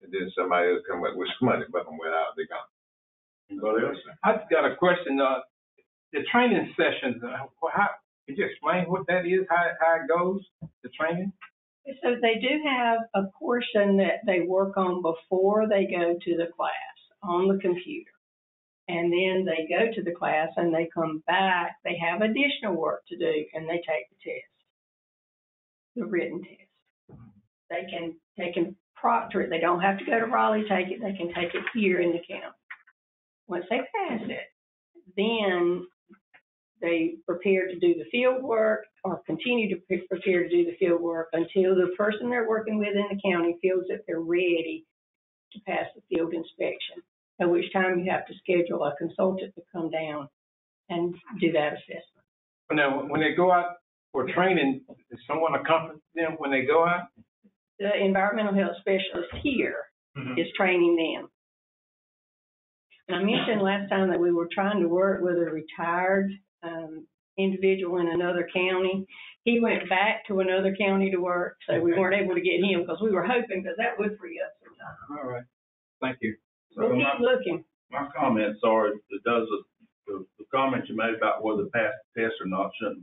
Speaker 7: And then somebody else come up with some money, but them went out, they gone. Anybody else?
Speaker 5: I've got a question, the training sessions, how, could you explain what that is, how it goes, the training?
Speaker 15: So they do have a portion that they work on before they go to the class on the computer. And then they go to the class and they come back, they have additional work to do, and they take the test, the written test. They can proctor it. They don't have to go to Raleigh, take it. They can take it here in the county. Once they pass it, then they prepare to do the field work or continue to prepare to do the field work until the person they're working with in the county feels that they're ready to pass the field inspection, at which time you have to schedule a consultant to come down and do that assessment.
Speaker 5: Now, when they go out for training, is someone accompany them when they go out?
Speaker 15: The environmental health specialist here is training them. And I mentioned last time that we were trying to work with a retired individual in another county. He went back to another county to work, so we weren't able to get him because we were hoping that that would free up some time.
Speaker 5: All right. Thank you.
Speaker 2: So
Speaker 15: We'll keep looking.
Speaker 2: My comments are, the comments you made about whether pass the test or not shouldn't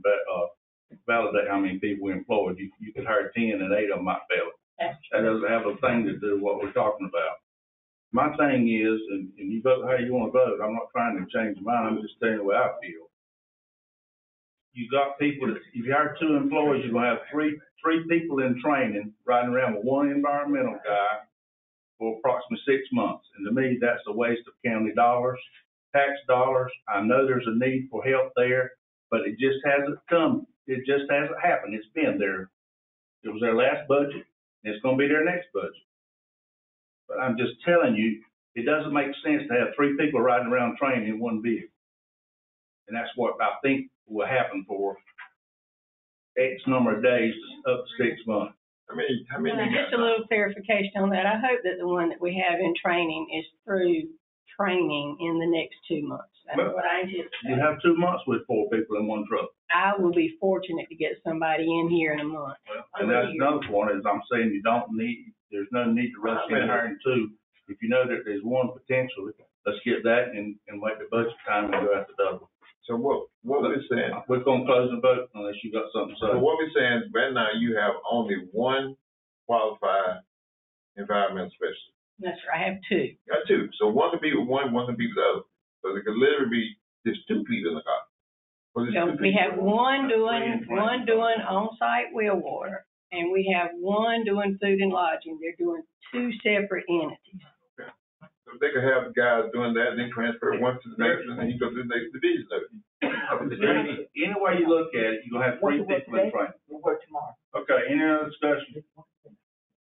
Speaker 2: validate how many people we employed. You could hire 10 and 8 of them might fail it. That doesn't have a thing to do with what we're talking about. My thing is, and you vote how you want to vote, I'm not trying to change your mind, I'm just telling you the way I feel. You got people that, if you hire 2 employees, you're gonna have three people in training, riding around with 1 environmental guy for approximately 6 months. And to me, that's a waste of county dollars, tax dollars. I know there's a need for help there, but it just hasn't come. It just hasn't happened. It's been there. It was their last budget. And it's gonna be their next budget. But I'm just telling you, it doesn't make sense to have 3 people riding around training in 1 vehicle. And that's what I think will happen for X number of days, up to 6 months.
Speaker 7: How many?
Speaker 15: Just a little clarification on that. I hope that the one that we have in training is through training in the next 2 months. That's what I anticipate.
Speaker 2: You have 2 months with 4 people in 1 truck.
Speaker 15: I will be fortunate to get somebody in here in a month.
Speaker 2: And that's another point is I'm saying there's no need to rush in hiring 2. If you know that there's 1 potentially, let's get that and wait the budget time and go after double.
Speaker 7: So what we're saying?
Speaker 2: We're gonna close the vote unless you got something to say.
Speaker 7: So what we're saying, right now, you have only 1 qualified environmental specialist.
Speaker 15: That's right, I have 2.
Speaker 7: You got 2. So 1 could be with 1, 1 could be with the other. So it could literally be just 2 people in the car.
Speaker 15: We have one doing on-site well water, and we have one doing food and lodging. They're doing 2 separate entities.
Speaker 7: Okay. So they could have guys doing that, and then transfer one to the next, and then he goes to the next division.
Speaker 2: Any way you look at it, you're gonna have 3 people in training.
Speaker 11: We'll work tomorrow.
Speaker 2: Okay, any other discussion?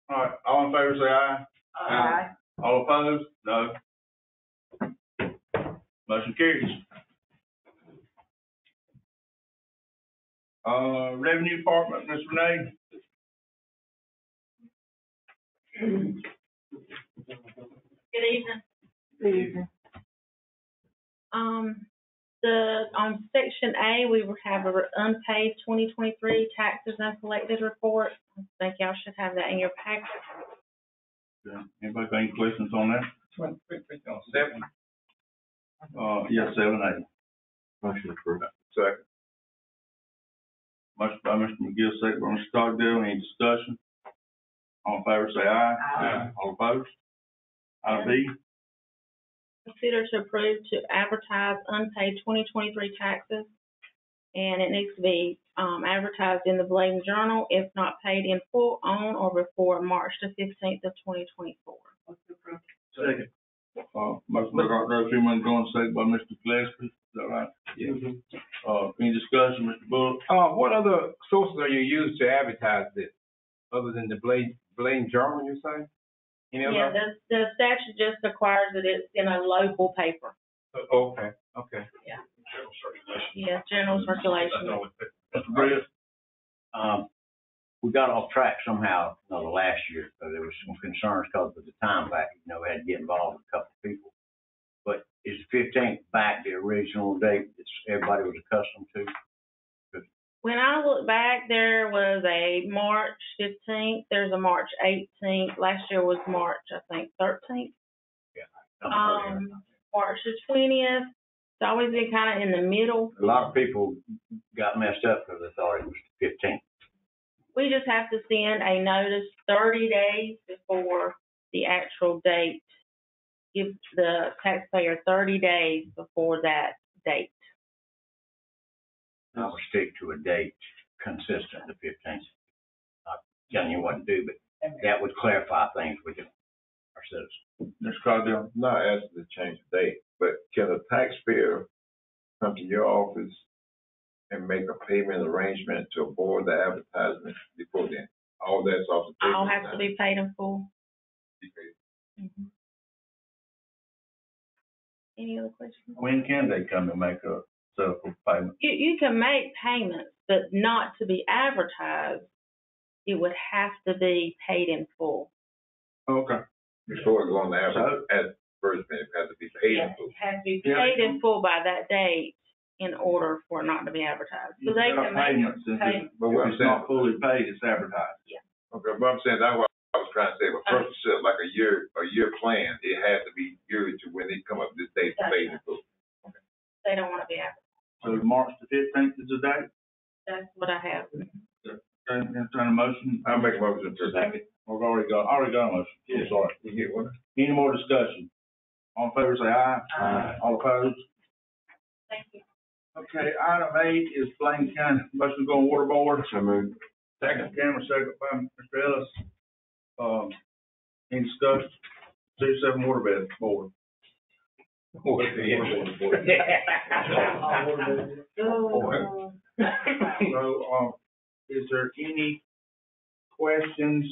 Speaker 2: All right, all in favor say aye.
Speaker 11: Aye.
Speaker 2: All opposed? No. Motion carries. Revenue Department, Ms. Renee?
Speaker 16: Good evening.
Speaker 11: Good evening.
Speaker 16: On section A, we will have a unpaid 2023 taxes and collected report. I think y'all should have that in your packet.
Speaker 2: Yeah. Anybody got any questions on that?
Speaker 5: 7.
Speaker 2: Yes, 7A.
Speaker 7: Motion approved. Second.
Speaker 2: Motion by Mr. McGill, second by Mr. Stockdale. Any discussion? All in favor say aye.
Speaker 11: Aye.
Speaker 2: All opposed? Item B.
Speaker 16: Consider to approve to advertise unpaid 2023 taxes, and it needs to be advertised in the Bladen Journal if not paid in full on or before March the 15th of 2024.
Speaker 2: Second. Motion by Dr. Rose Freeman, going second by Mr. Gillespie. Is that right?
Speaker 5: Yes.
Speaker 2: Any discussion, Mr. Bullock?
Speaker 5: What other sources are you used to advertise this, other than the Bladen Journal, you say?
Speaker 16: Yeah, the statute just requires that it's in a local paper.
Speaker 5: Okay.
Speaker 16: Yeah. Yeah, general circulation.
Speaker 2: Mr. Britt?
Speaker 8: We got off track somehow, last year, so there was some concerns because of the time factor. We had to get involved with a couple of people. But is the 15th back the original date that everybody was accustomed to?
Speaker 16: When I look back, there was a March 15th, there's a March 18th, last year was March, I think, 13th. March the 20th, it's always been kind of in the middle.
Speaker 8: A lot of people got messed up because they thought it was the 15th.
Speaker 16: We just have to send a notice 30 days before the actual date. Give the taxpayer 30 days before that date.
Speaker 8: I would stick to a date consistent, the 15th. Not telling you what to do, but that would clarify things with our citizens.
Speaker 7: Mr. Cardell, not asking to change the date, but can a taxpayer come to your office and make a payment arrangement to avoid the advertisement before then? All that's off the table.
Speaker 16: All has to be paid in full. Mm-hmm. Any other questions?
Speaker 2: When can they come and make a settle payment?
Speaker 16: You can make payments, but not to be advertised. It would have to be paid in full.
Speaker 7: Okay. Before it go on the advertisement, it has to be paid in full.
Speaker 16: It has to be paid in full by that date in order for it not to be advertised. So they can make payments.
Speaker 2: But when it's not fully paid, it's advertised.
Speaker 16: Yeah.
Speaker 7: Okay, but I'm saying that's what I was trying to say. But first, set like a year plan. It has to be geared to when they come up with this date to pay in full. Okay.
Speaker 16: They don't want to be advertised.
Speaker 2: So March the 15th is the date?
Speaker 16: That's what I have.
Speaker 2: Entertain a motion.
Speaker 7: I'll make a motion to second.
Speaker 2: We've already got a motion.
Speaker 7: Yeah.
Speaker 2: Sorry.
Speaker 7: You get one?
Speaker 2: Any more discussion? All in favor, say aye.
Speaker 16: Aye.
Speaker 2: All opposed?
Speaker 16: Thank you.
Speaker 2: Okay, item 8 is Bladen County, motion to go on water board.
Speaker 7: So moved.
Speaker 2: Second, Cameron, second by Mr. Ellis. Any discussion? 2-7 water bed board. So, is there any questions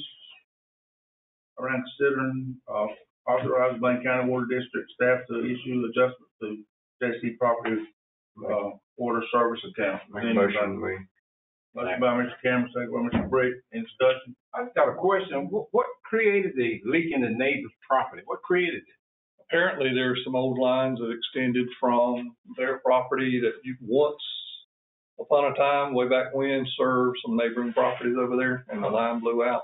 Speaker 2: around considering, authorizing Bladen County Water District staff to issue adjustments to JC property, water service account?
Speaker 7: Make a motion,
Speaker 2: Motion by Mr. Cameron, second by Mr. Brick. Any discussion?
Speaker 5: I just got a question. What created the leak in the neighbor's property? What created it?
Speaker 12: Apparently, there's some old lines that extended from their property that you once, upon a time, way back when, served some neighboring properties over there, and the line blew out.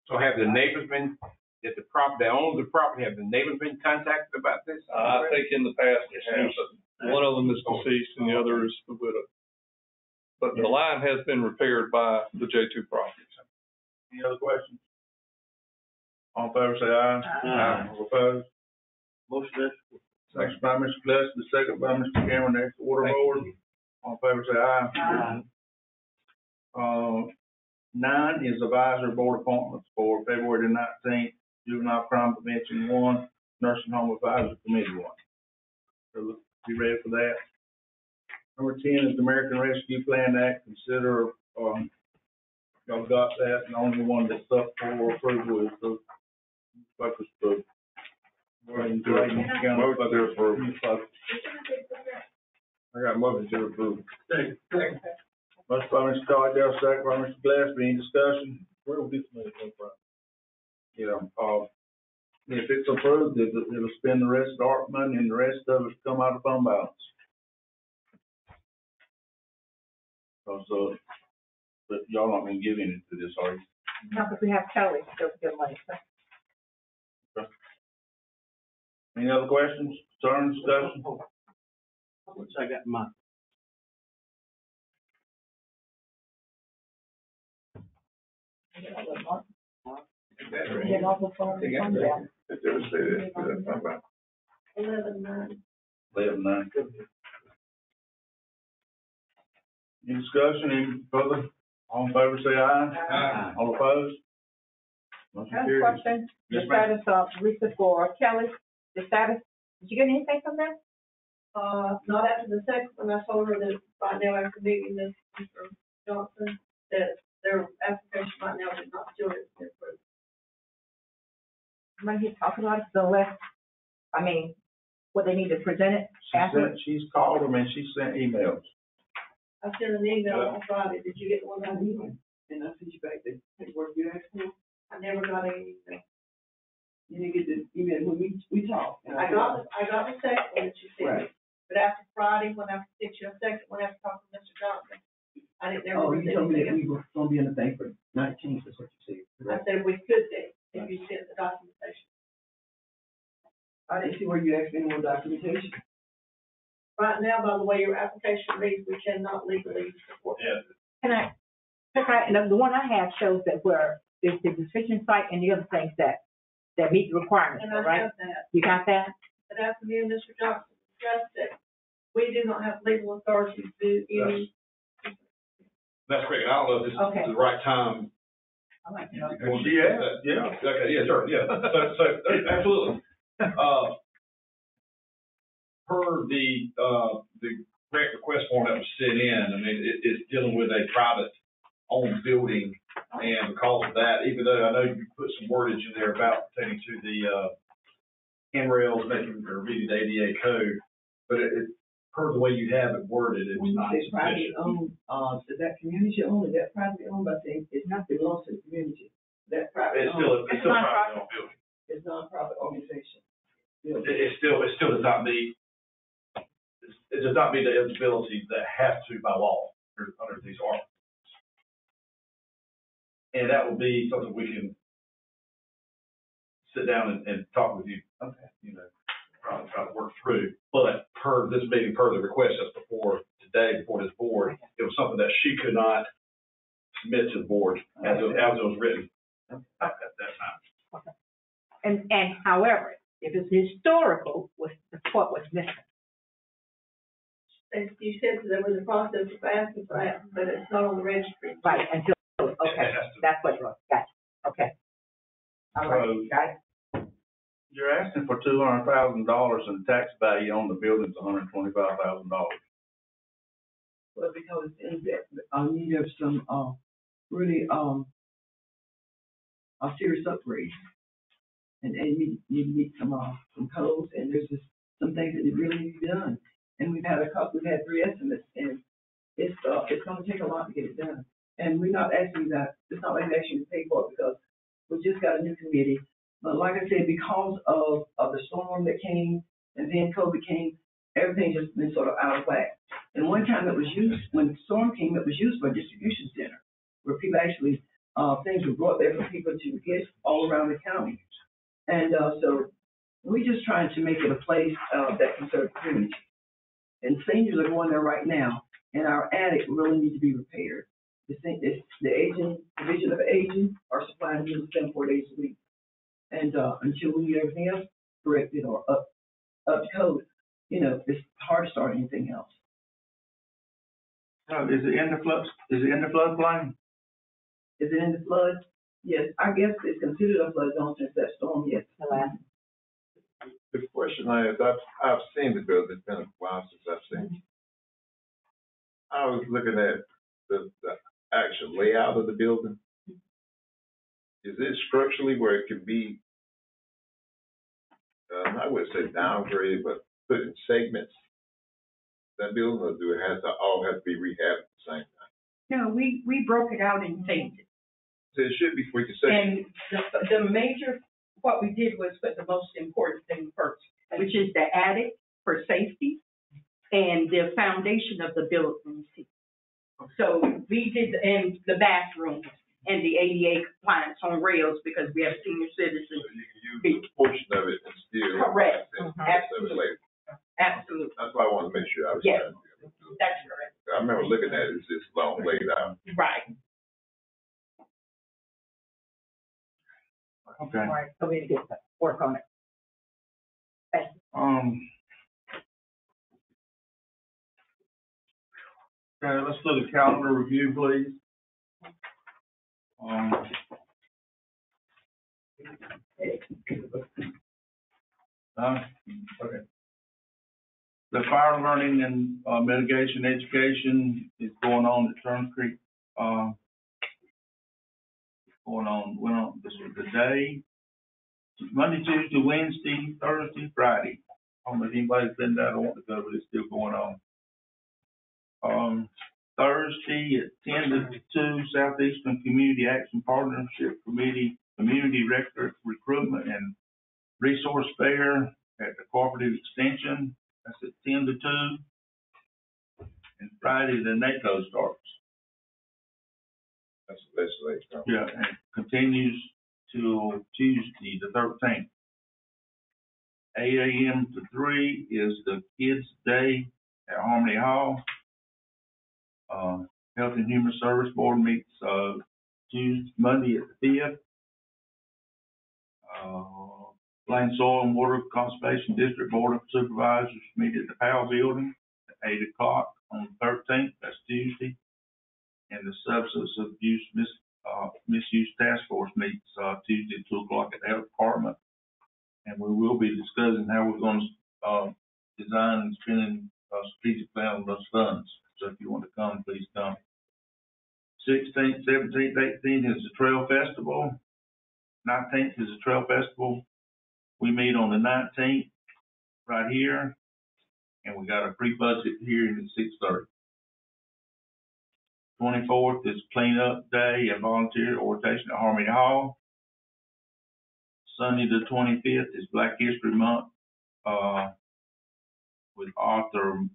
Speaker 5: So have the neighbors been, that owns the property, have the neighbors been contacted about this?
Speaker 12: I think in the past, they have, but one of them is deceased and the other is the widow. But the line has been repaired by the J2 properties.
Speaker 2: Any other questions? All in favor, say aye.
Speaker 10: Aye.
Speaker 2: All opposed?
Speaker 10: Motion
Speaker 2: Motion by Mr. Gillespie, second by Mr. Cameron, that's the water board. All in favor, say aye. 9 is advisory board appointments for February the 19th, Juvenile Crime Prevention 1, Nursing Home Advisory Committee 1. So be ready for that. Number 10 is the American Rescue Plan Act. Consider, y'all got that, and the only one that's up for approval is the focus group.
Speaker 7: Motion to approve. I got a motion to approve.
Speaker 2: Motion by Mr. Cardell, second by Mr. Gillespie. Any discussion? Where will this money come from? If it's approved, it'll spend the rest of the ARP money and the rest of it come out of fund balance. But y'all not gonna give any to this, are you?
Speaker 11: No, because we have Kelly, so good money.
Speaker 2: Any other questions, concerns, discussion?
Speaker 10: Once I got mine.
Speaker 11: Get off the phone.
Speaker 7: If they would say this, that's not bad.
Speaker 2: 11-9. Any discussion, any further? All in favor, say aye.
Speaker 11: Aye.
Speaker 2: All opposed? Motion
Speaker 11: I have a
Speaker 2: carries.
Speaker 11: question.
Speaker 2: Yes,
Speaker 11: The
Speaker 2: ma'am.
Speaker 11: status of Lisa for Kelly, the status, did you get anything from them?
Speaker 17: Not after the second one, I told her that right now after meeting with Mr. Johnson, that their application right now is not still approved.
Speaker 11: When he's talking about it, the less, what they need to present it after?
Speaker 2: She's called them and she sent emails.
Speaker 17: I sent an email on Friday. Did you get the one I needed?
Speaker 10: And I sent you back the paperwork you asked for.
Speaker 17: I never got any email.
Speaker 18: You didn't get the email when we talked.
Speaker 17: I got the second one that you sent me.
Speaker 18: Right.
Speaker 17: But after Friday, when I sent you a second one after talking to Mr. Johnson, I didn't ever
Speaker 18: Oh,
Speaker 17: receive
Speaker 18: you told me that
Speaker 17: anything.
Speaker 18: we were gonna be in the thing for 19th, is what you
Speaker 17: I
Speaker 18: said.
Speaker 17: said we could do, if you sent the documentation.
Speaker 18: I didn't see where you asked me more documentation.
Speaker 17: Right now, by the way your application reads, we cannot legally support it.
Speaker 11: Can I, the one I have shows that where there's the decision site and the other things that meet the requirements,
Speaker 17: And I
Speaker 11: right?
Speaker 17: have that.
Speaker 11: You got that?
Speaker 17: But after me and Mr. Johnson discussed it, we do not have legal authority to do any.
Speaker 4: That's correct. I don't know if this
Speaker 17: Okay.
Speaker 4: is the right time.
Speaker 11: I like
Speaker 4: Yeah, okay, yeah, sure, yeah. So, absolutely. Per the grant request form that was sent in, I mean, it's dealing with a private owned building. And because of that, even though I know you put some wordage in there about pertaining to the handrails making or meeting the ADA code, but it per the way you have it worded, it's
Speaker 18: When you
Speaker 4: not
Speaker 18: say privately
Speaker 4: sufficient.
Speaker 18: owned, is that community owned, is that privately owned, but it's not belongs to the community? That private
Speaker 4: It's still privately owned building.
Speaker 18: It's nonprofit organization.
Speaker 4: It still does not meet, it does not meet the eligibility that has to by law under these articles. And that will be something we can sit down and talk with you, you know, try to work through. But per this meeting, per the request that's before today, before this board, it was something that she could not submit to the board as it was written at that time.
Speaker 11: And however, if it's historical, what was missing?
Speaker 17: And you said that there was a process of asking for that, but it's not on the registry.
Speaker 11: Right, until, okay, that's what it was, gotcha, okay. All right, got it.
Speaker 2: You're asking for $200,000 in tax value on the building's $125,000.
Speaker 18: Well, because it's in that, need of some, really, a serious upgrade. And you need to meet some codes, and there's just some things that really need to be done. And we've had 3 estimates, and it's gonna take a lot to get it done. And we're not asking that, it's not like we're asking you to pay for it because we just got a new committee. But like I said, because of the storm that came and then COVID came, everything just been sort of out of whack. And one time it was used, when the storm came, it was used for a distribution center where people actually, things were brought there for people to get all around the county. And so we're just trying to make it a place that can serve the community. And seniors are going there right now, and our attic really needs to be repaired. The Division of Aging are supplying meals 4 days a week. And until we get everything else corrected or up to code, you know, it's hard to start anything else.
Speaker 2: Is it in the flood? Is it in the floodplain?
Speaker 18: Is it in the flood? Yes, I guess it's considered a flood zone since that storm, yes.
Speaker 7: The question is, I've seen the building, it's been a while since I've seen it. I was looking at the actual layout of the building. Is it structurally where it can be, I would say downgraded, but put in segments? That building, or do it all have to be rehabbed at the same time?
Speaker 15: No, we broke it out in phases.
Speaker 7: So it should be for the section.
Speaker 15: And the major, what we did was put the most important thing first, which is the attic for safety and the foundation of the building. So we did, and the bathroom and the ADA compliance on rails because we have senior citizens.
Speaker 7: So you can use a portion of it and still.
Speaker 15: Correct.
Speaker 7: Absolutely.
Speaker 15: Absolutely.
Speaker 7: That's why I wanted to make sure I was.
Speaker 15: Yes, that's correct.
Speaker 7: I remember looking at it, it's just long laid out.
Speaker 15: Right.
Speaker 2: Okay.
Speaker 11: All right, so we need to get to work on it. Thank you.
Speaker 2: Okay, let's do the calendar review, please. Okay. The fire learning and mitigation education is going on at Turner Creek. Went on this was the day, Monday, Tuesday, Wednesday, Thursday, Friday. I don't know if anybody's been there, I don't want to go, but it's still going on. Thursday at 10 to 2, Southeastern Community Action Partnership Committee, Community Recruitment and Resource Fair at the Cooperative Extension, that's at 10 to 2. And Friday, the NACO starts.
Speaker 7: That's legislative.
Speaker 2: Yeah, and continues till Tuesday, the 13th. 8 a.m. to 3 is the Kids' Day at Harmony Hall. Health and Human Service Board meets Monday at the 5th. Plain Soil and Water Conservation District Board of Supervisors meet at the Powell Building at 8 o'clock on the 13th, that's Tuesday. And the Substance Abuse Misuse Task Force meets Tuesday at 2 o'clock at the Health Department. And we will be discussing how we're going to design and spending a strategic plan on those funds. So if you want to come, please come. 16th, 17th, 18th is the Trail Festival. 19th is the Trail Festival. We meet on the 19th right here, and we got a pre-budget hearing at 6:30. 24th is Cleanup Day and Volunteer Orientation at Harmony Hall. Sunday the 25th is Black History Month with author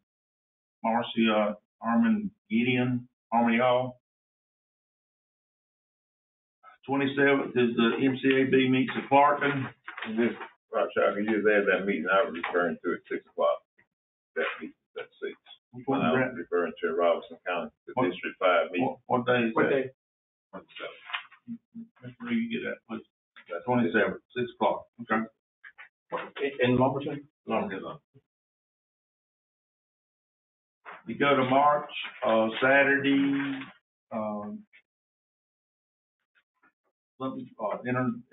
Speaker 2: Marcia Harmon Gideon, Harmony Hall. 27th is the MCAB meets at Clarkton.
Speaker 7: And this, Rob, I can use that meeting I was referring to at 6 o'clock. That meeting is at 6. When I was referring to Robinson County, the District 5 meeting.
Speaker 2: What day is that?
Speaker 7: What day?
Speaker 2: Mr. Reed, you get that, please. 27th, 6 o'clock. Okay.
Speaker 5: In Lumberton?
Speaker 2: Lumberton. We go to March, Saturday,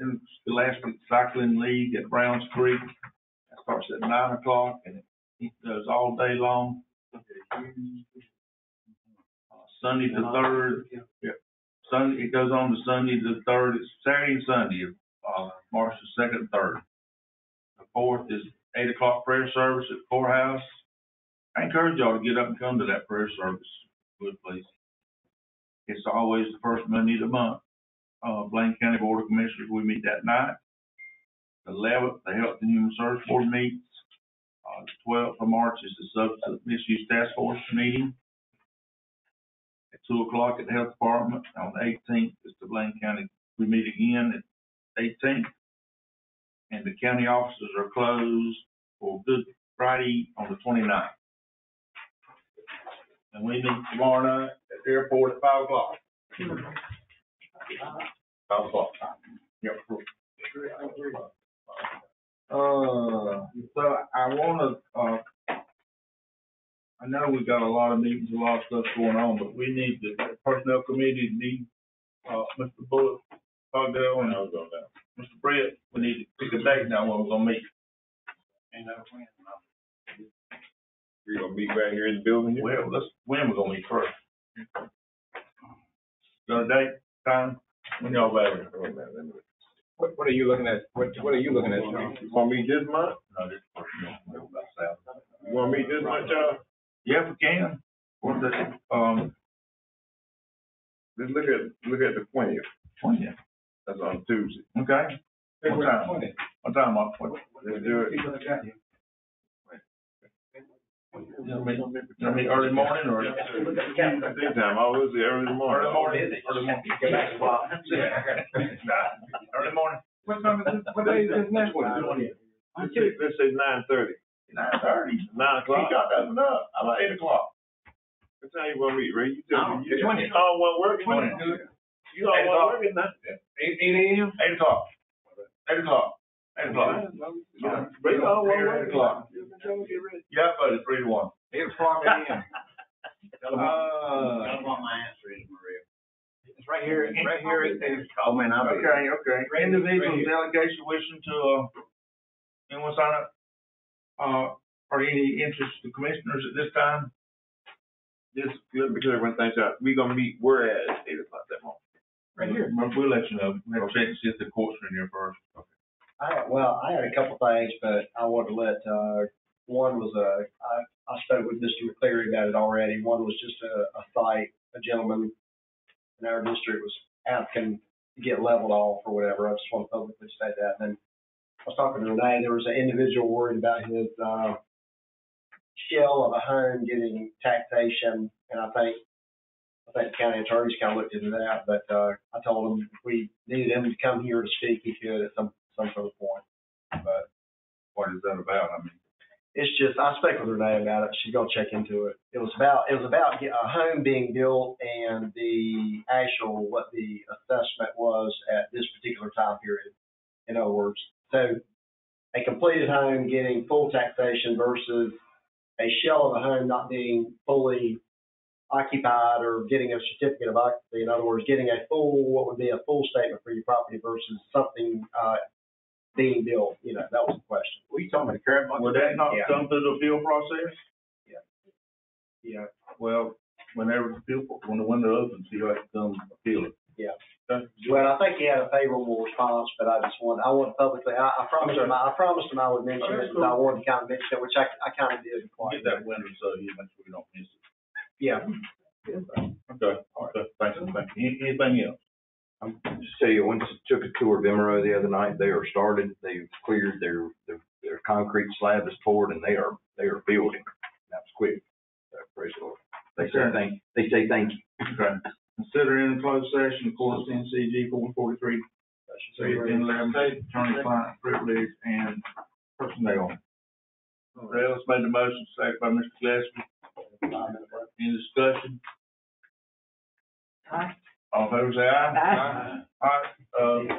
Speaker 2: Interscholastic Cycling League at Browns Creek. That starts at 9 o'clock and it goes all day long. Sunday the 3rd. Yeah. Sunday, it goes on to Sunday the 3rd. It's Saturday and Sunday, March the 2nd and 3rd. The 4th is 8 o'clock prayer service at the courthouse. I encourage y'all to get up and come to that prayer service. Good, please. It's always the first Monday of the month. Bladen County Board of Commissioners, we meet that night. The 11th, the Health and Human Service Board meets. The 12th of March is the Substance Misuse Task Force meeting at 2 o'clock at the Health Department. On the 18th is the Bladen County. We meet again at 18th. And the county offices are closed for Good Friday on the 29th. And we meet tomorrow night at the airport at 5 o'clock. 5 o'clock. Yep. So I want to, I know we got a lot of meetings, a lot of stuff going on, but we need the personnel committee to need, Mr. Bullock, Cogdell, and Mr. Brett. We need to pick a date now when we're gonna meet.
Speaker 7: And we're gonna meet right here in the building here?
Speaker 2: Well, when we're gonna meet first. Got a date, time, when y'all better.
Speaker 5: What are you looking at? What are you looking at, John?
Speaker 7: You want to meet this month?
Speaker 2: No, this person don't know about South.
Speaker 7: You want to meet this month, y'all?
Speaker 2: Yeah, if we can. What's that?
Speaker 7: Just look at the 20th.
Speaker 2: 20th.
Speaker 7: That's on Tuesday.
Speaker 2: Okay. What time? What time on 20th?
Speaker 7: Let's do it.
Speaker 2: You meet early morning or?
Speaker 7: Daytime, always early morning.
Speaker 2: Early morning. Early morning. Early morning.
Speaker 5: What time is this? What day is this next one?
Speaker 7: Let's say 9:30.
Speaker 2: 9:30.
Speaker 7: 9 o'clock.
Speaker 2: That's enough. How about 8 o'clock?
Speaker 7: What time you want to meet, Ray? You tell me. You
Speaker 5: 20.
Speaker 7: all want work? 20. You all want work at night?
Speaker 5: 8 a.m.?
Speaker 2: 8 o'clock. 8 o'clock. 8 o'clock.
Speaker 7: Ray, you all want work?
Speaker 2: 8 o'clock. Yeah, buddy, 3 to 1.
Speaker 5: 8 o'clock a.m.
Speaker 8: Tell them what my answer is, Maria.
Speaker 5: It's right here. Right here.
Speaker 8: Oh, man, I'll be.
Speaker 2: Okay. Individual delegation wishing to, anyone sign up? Or any interest to commissioners at this time?
Speaker 7: Just let me clear one thing out. We're gonna meet where at 8 o'clock that morning.
Speaker 2: Right here. We'll let you know. We have to check to see if the courts are in here first. Okay.
Speaker 6: I had a couple things, but I wanted to let, one was, I spoke with Mr. McCleary about it already. One was just a site, a gentleman in our district was asking to get leveled off or whatever. I just want to publicly say that. And then was talking to Renee, there was an individual worried about his, shell of a home getting taxation, and I think the county attorney's kind of looked into that, but, I told him if we needed him to come here to speak, he could at some sort of point. But
Speaker 2: What is that about? I mean,
Speaker 6: it's just, I spoke with Renee about it. She's gonna check into it. It was about a home being built and the actual, what the assessment was at this particular time period. In other words, so a completed home getting full taxation versus a shell of a home not being fully occupied or getting a certificate of occupancy. In other words, getting a full, what would be a full statement for your property versus something, being built. You know, that was the question.
Speaker 2: we talking about the current one? Would that not
Speaker 6: Yeah.
Speaker 2: come through the appeal process?
Speaker 6: Yeah.
Speaker 2: Well, whenever the appeal, when the window opens, you have to come appeal it.
Speaker 6: Yeah.
Speaker 2: Okay.
Speaker 6: Well, I think he had a favorable response, but I want publicly, I promised him I would mention it, and I wanted to kind of mention it, which I kind of did.
Speaker 2: Get that window so you make sure we don't miss it.
Speaker 6: Yeah.
Speaker 2: Okay, thanks. Anything else?
Speaker 14: Just tell you, I went took a tour of Emerald the other night. They are started. They've cleared their concrete slab is poured and they are building. That was quick. So, praise the Lord. They say thank you.
Speaker 2: Okay. Consider in closed session, according to NCG 443, 11, attorney-client privilege and personnel. Ellis made the motion, second by Mr. Gillespie. Any discussion?
Speaker 18: Aye.
Speaker 2: All in favor say aye.
Speaker 18: Aye.
Speaker 2: All right,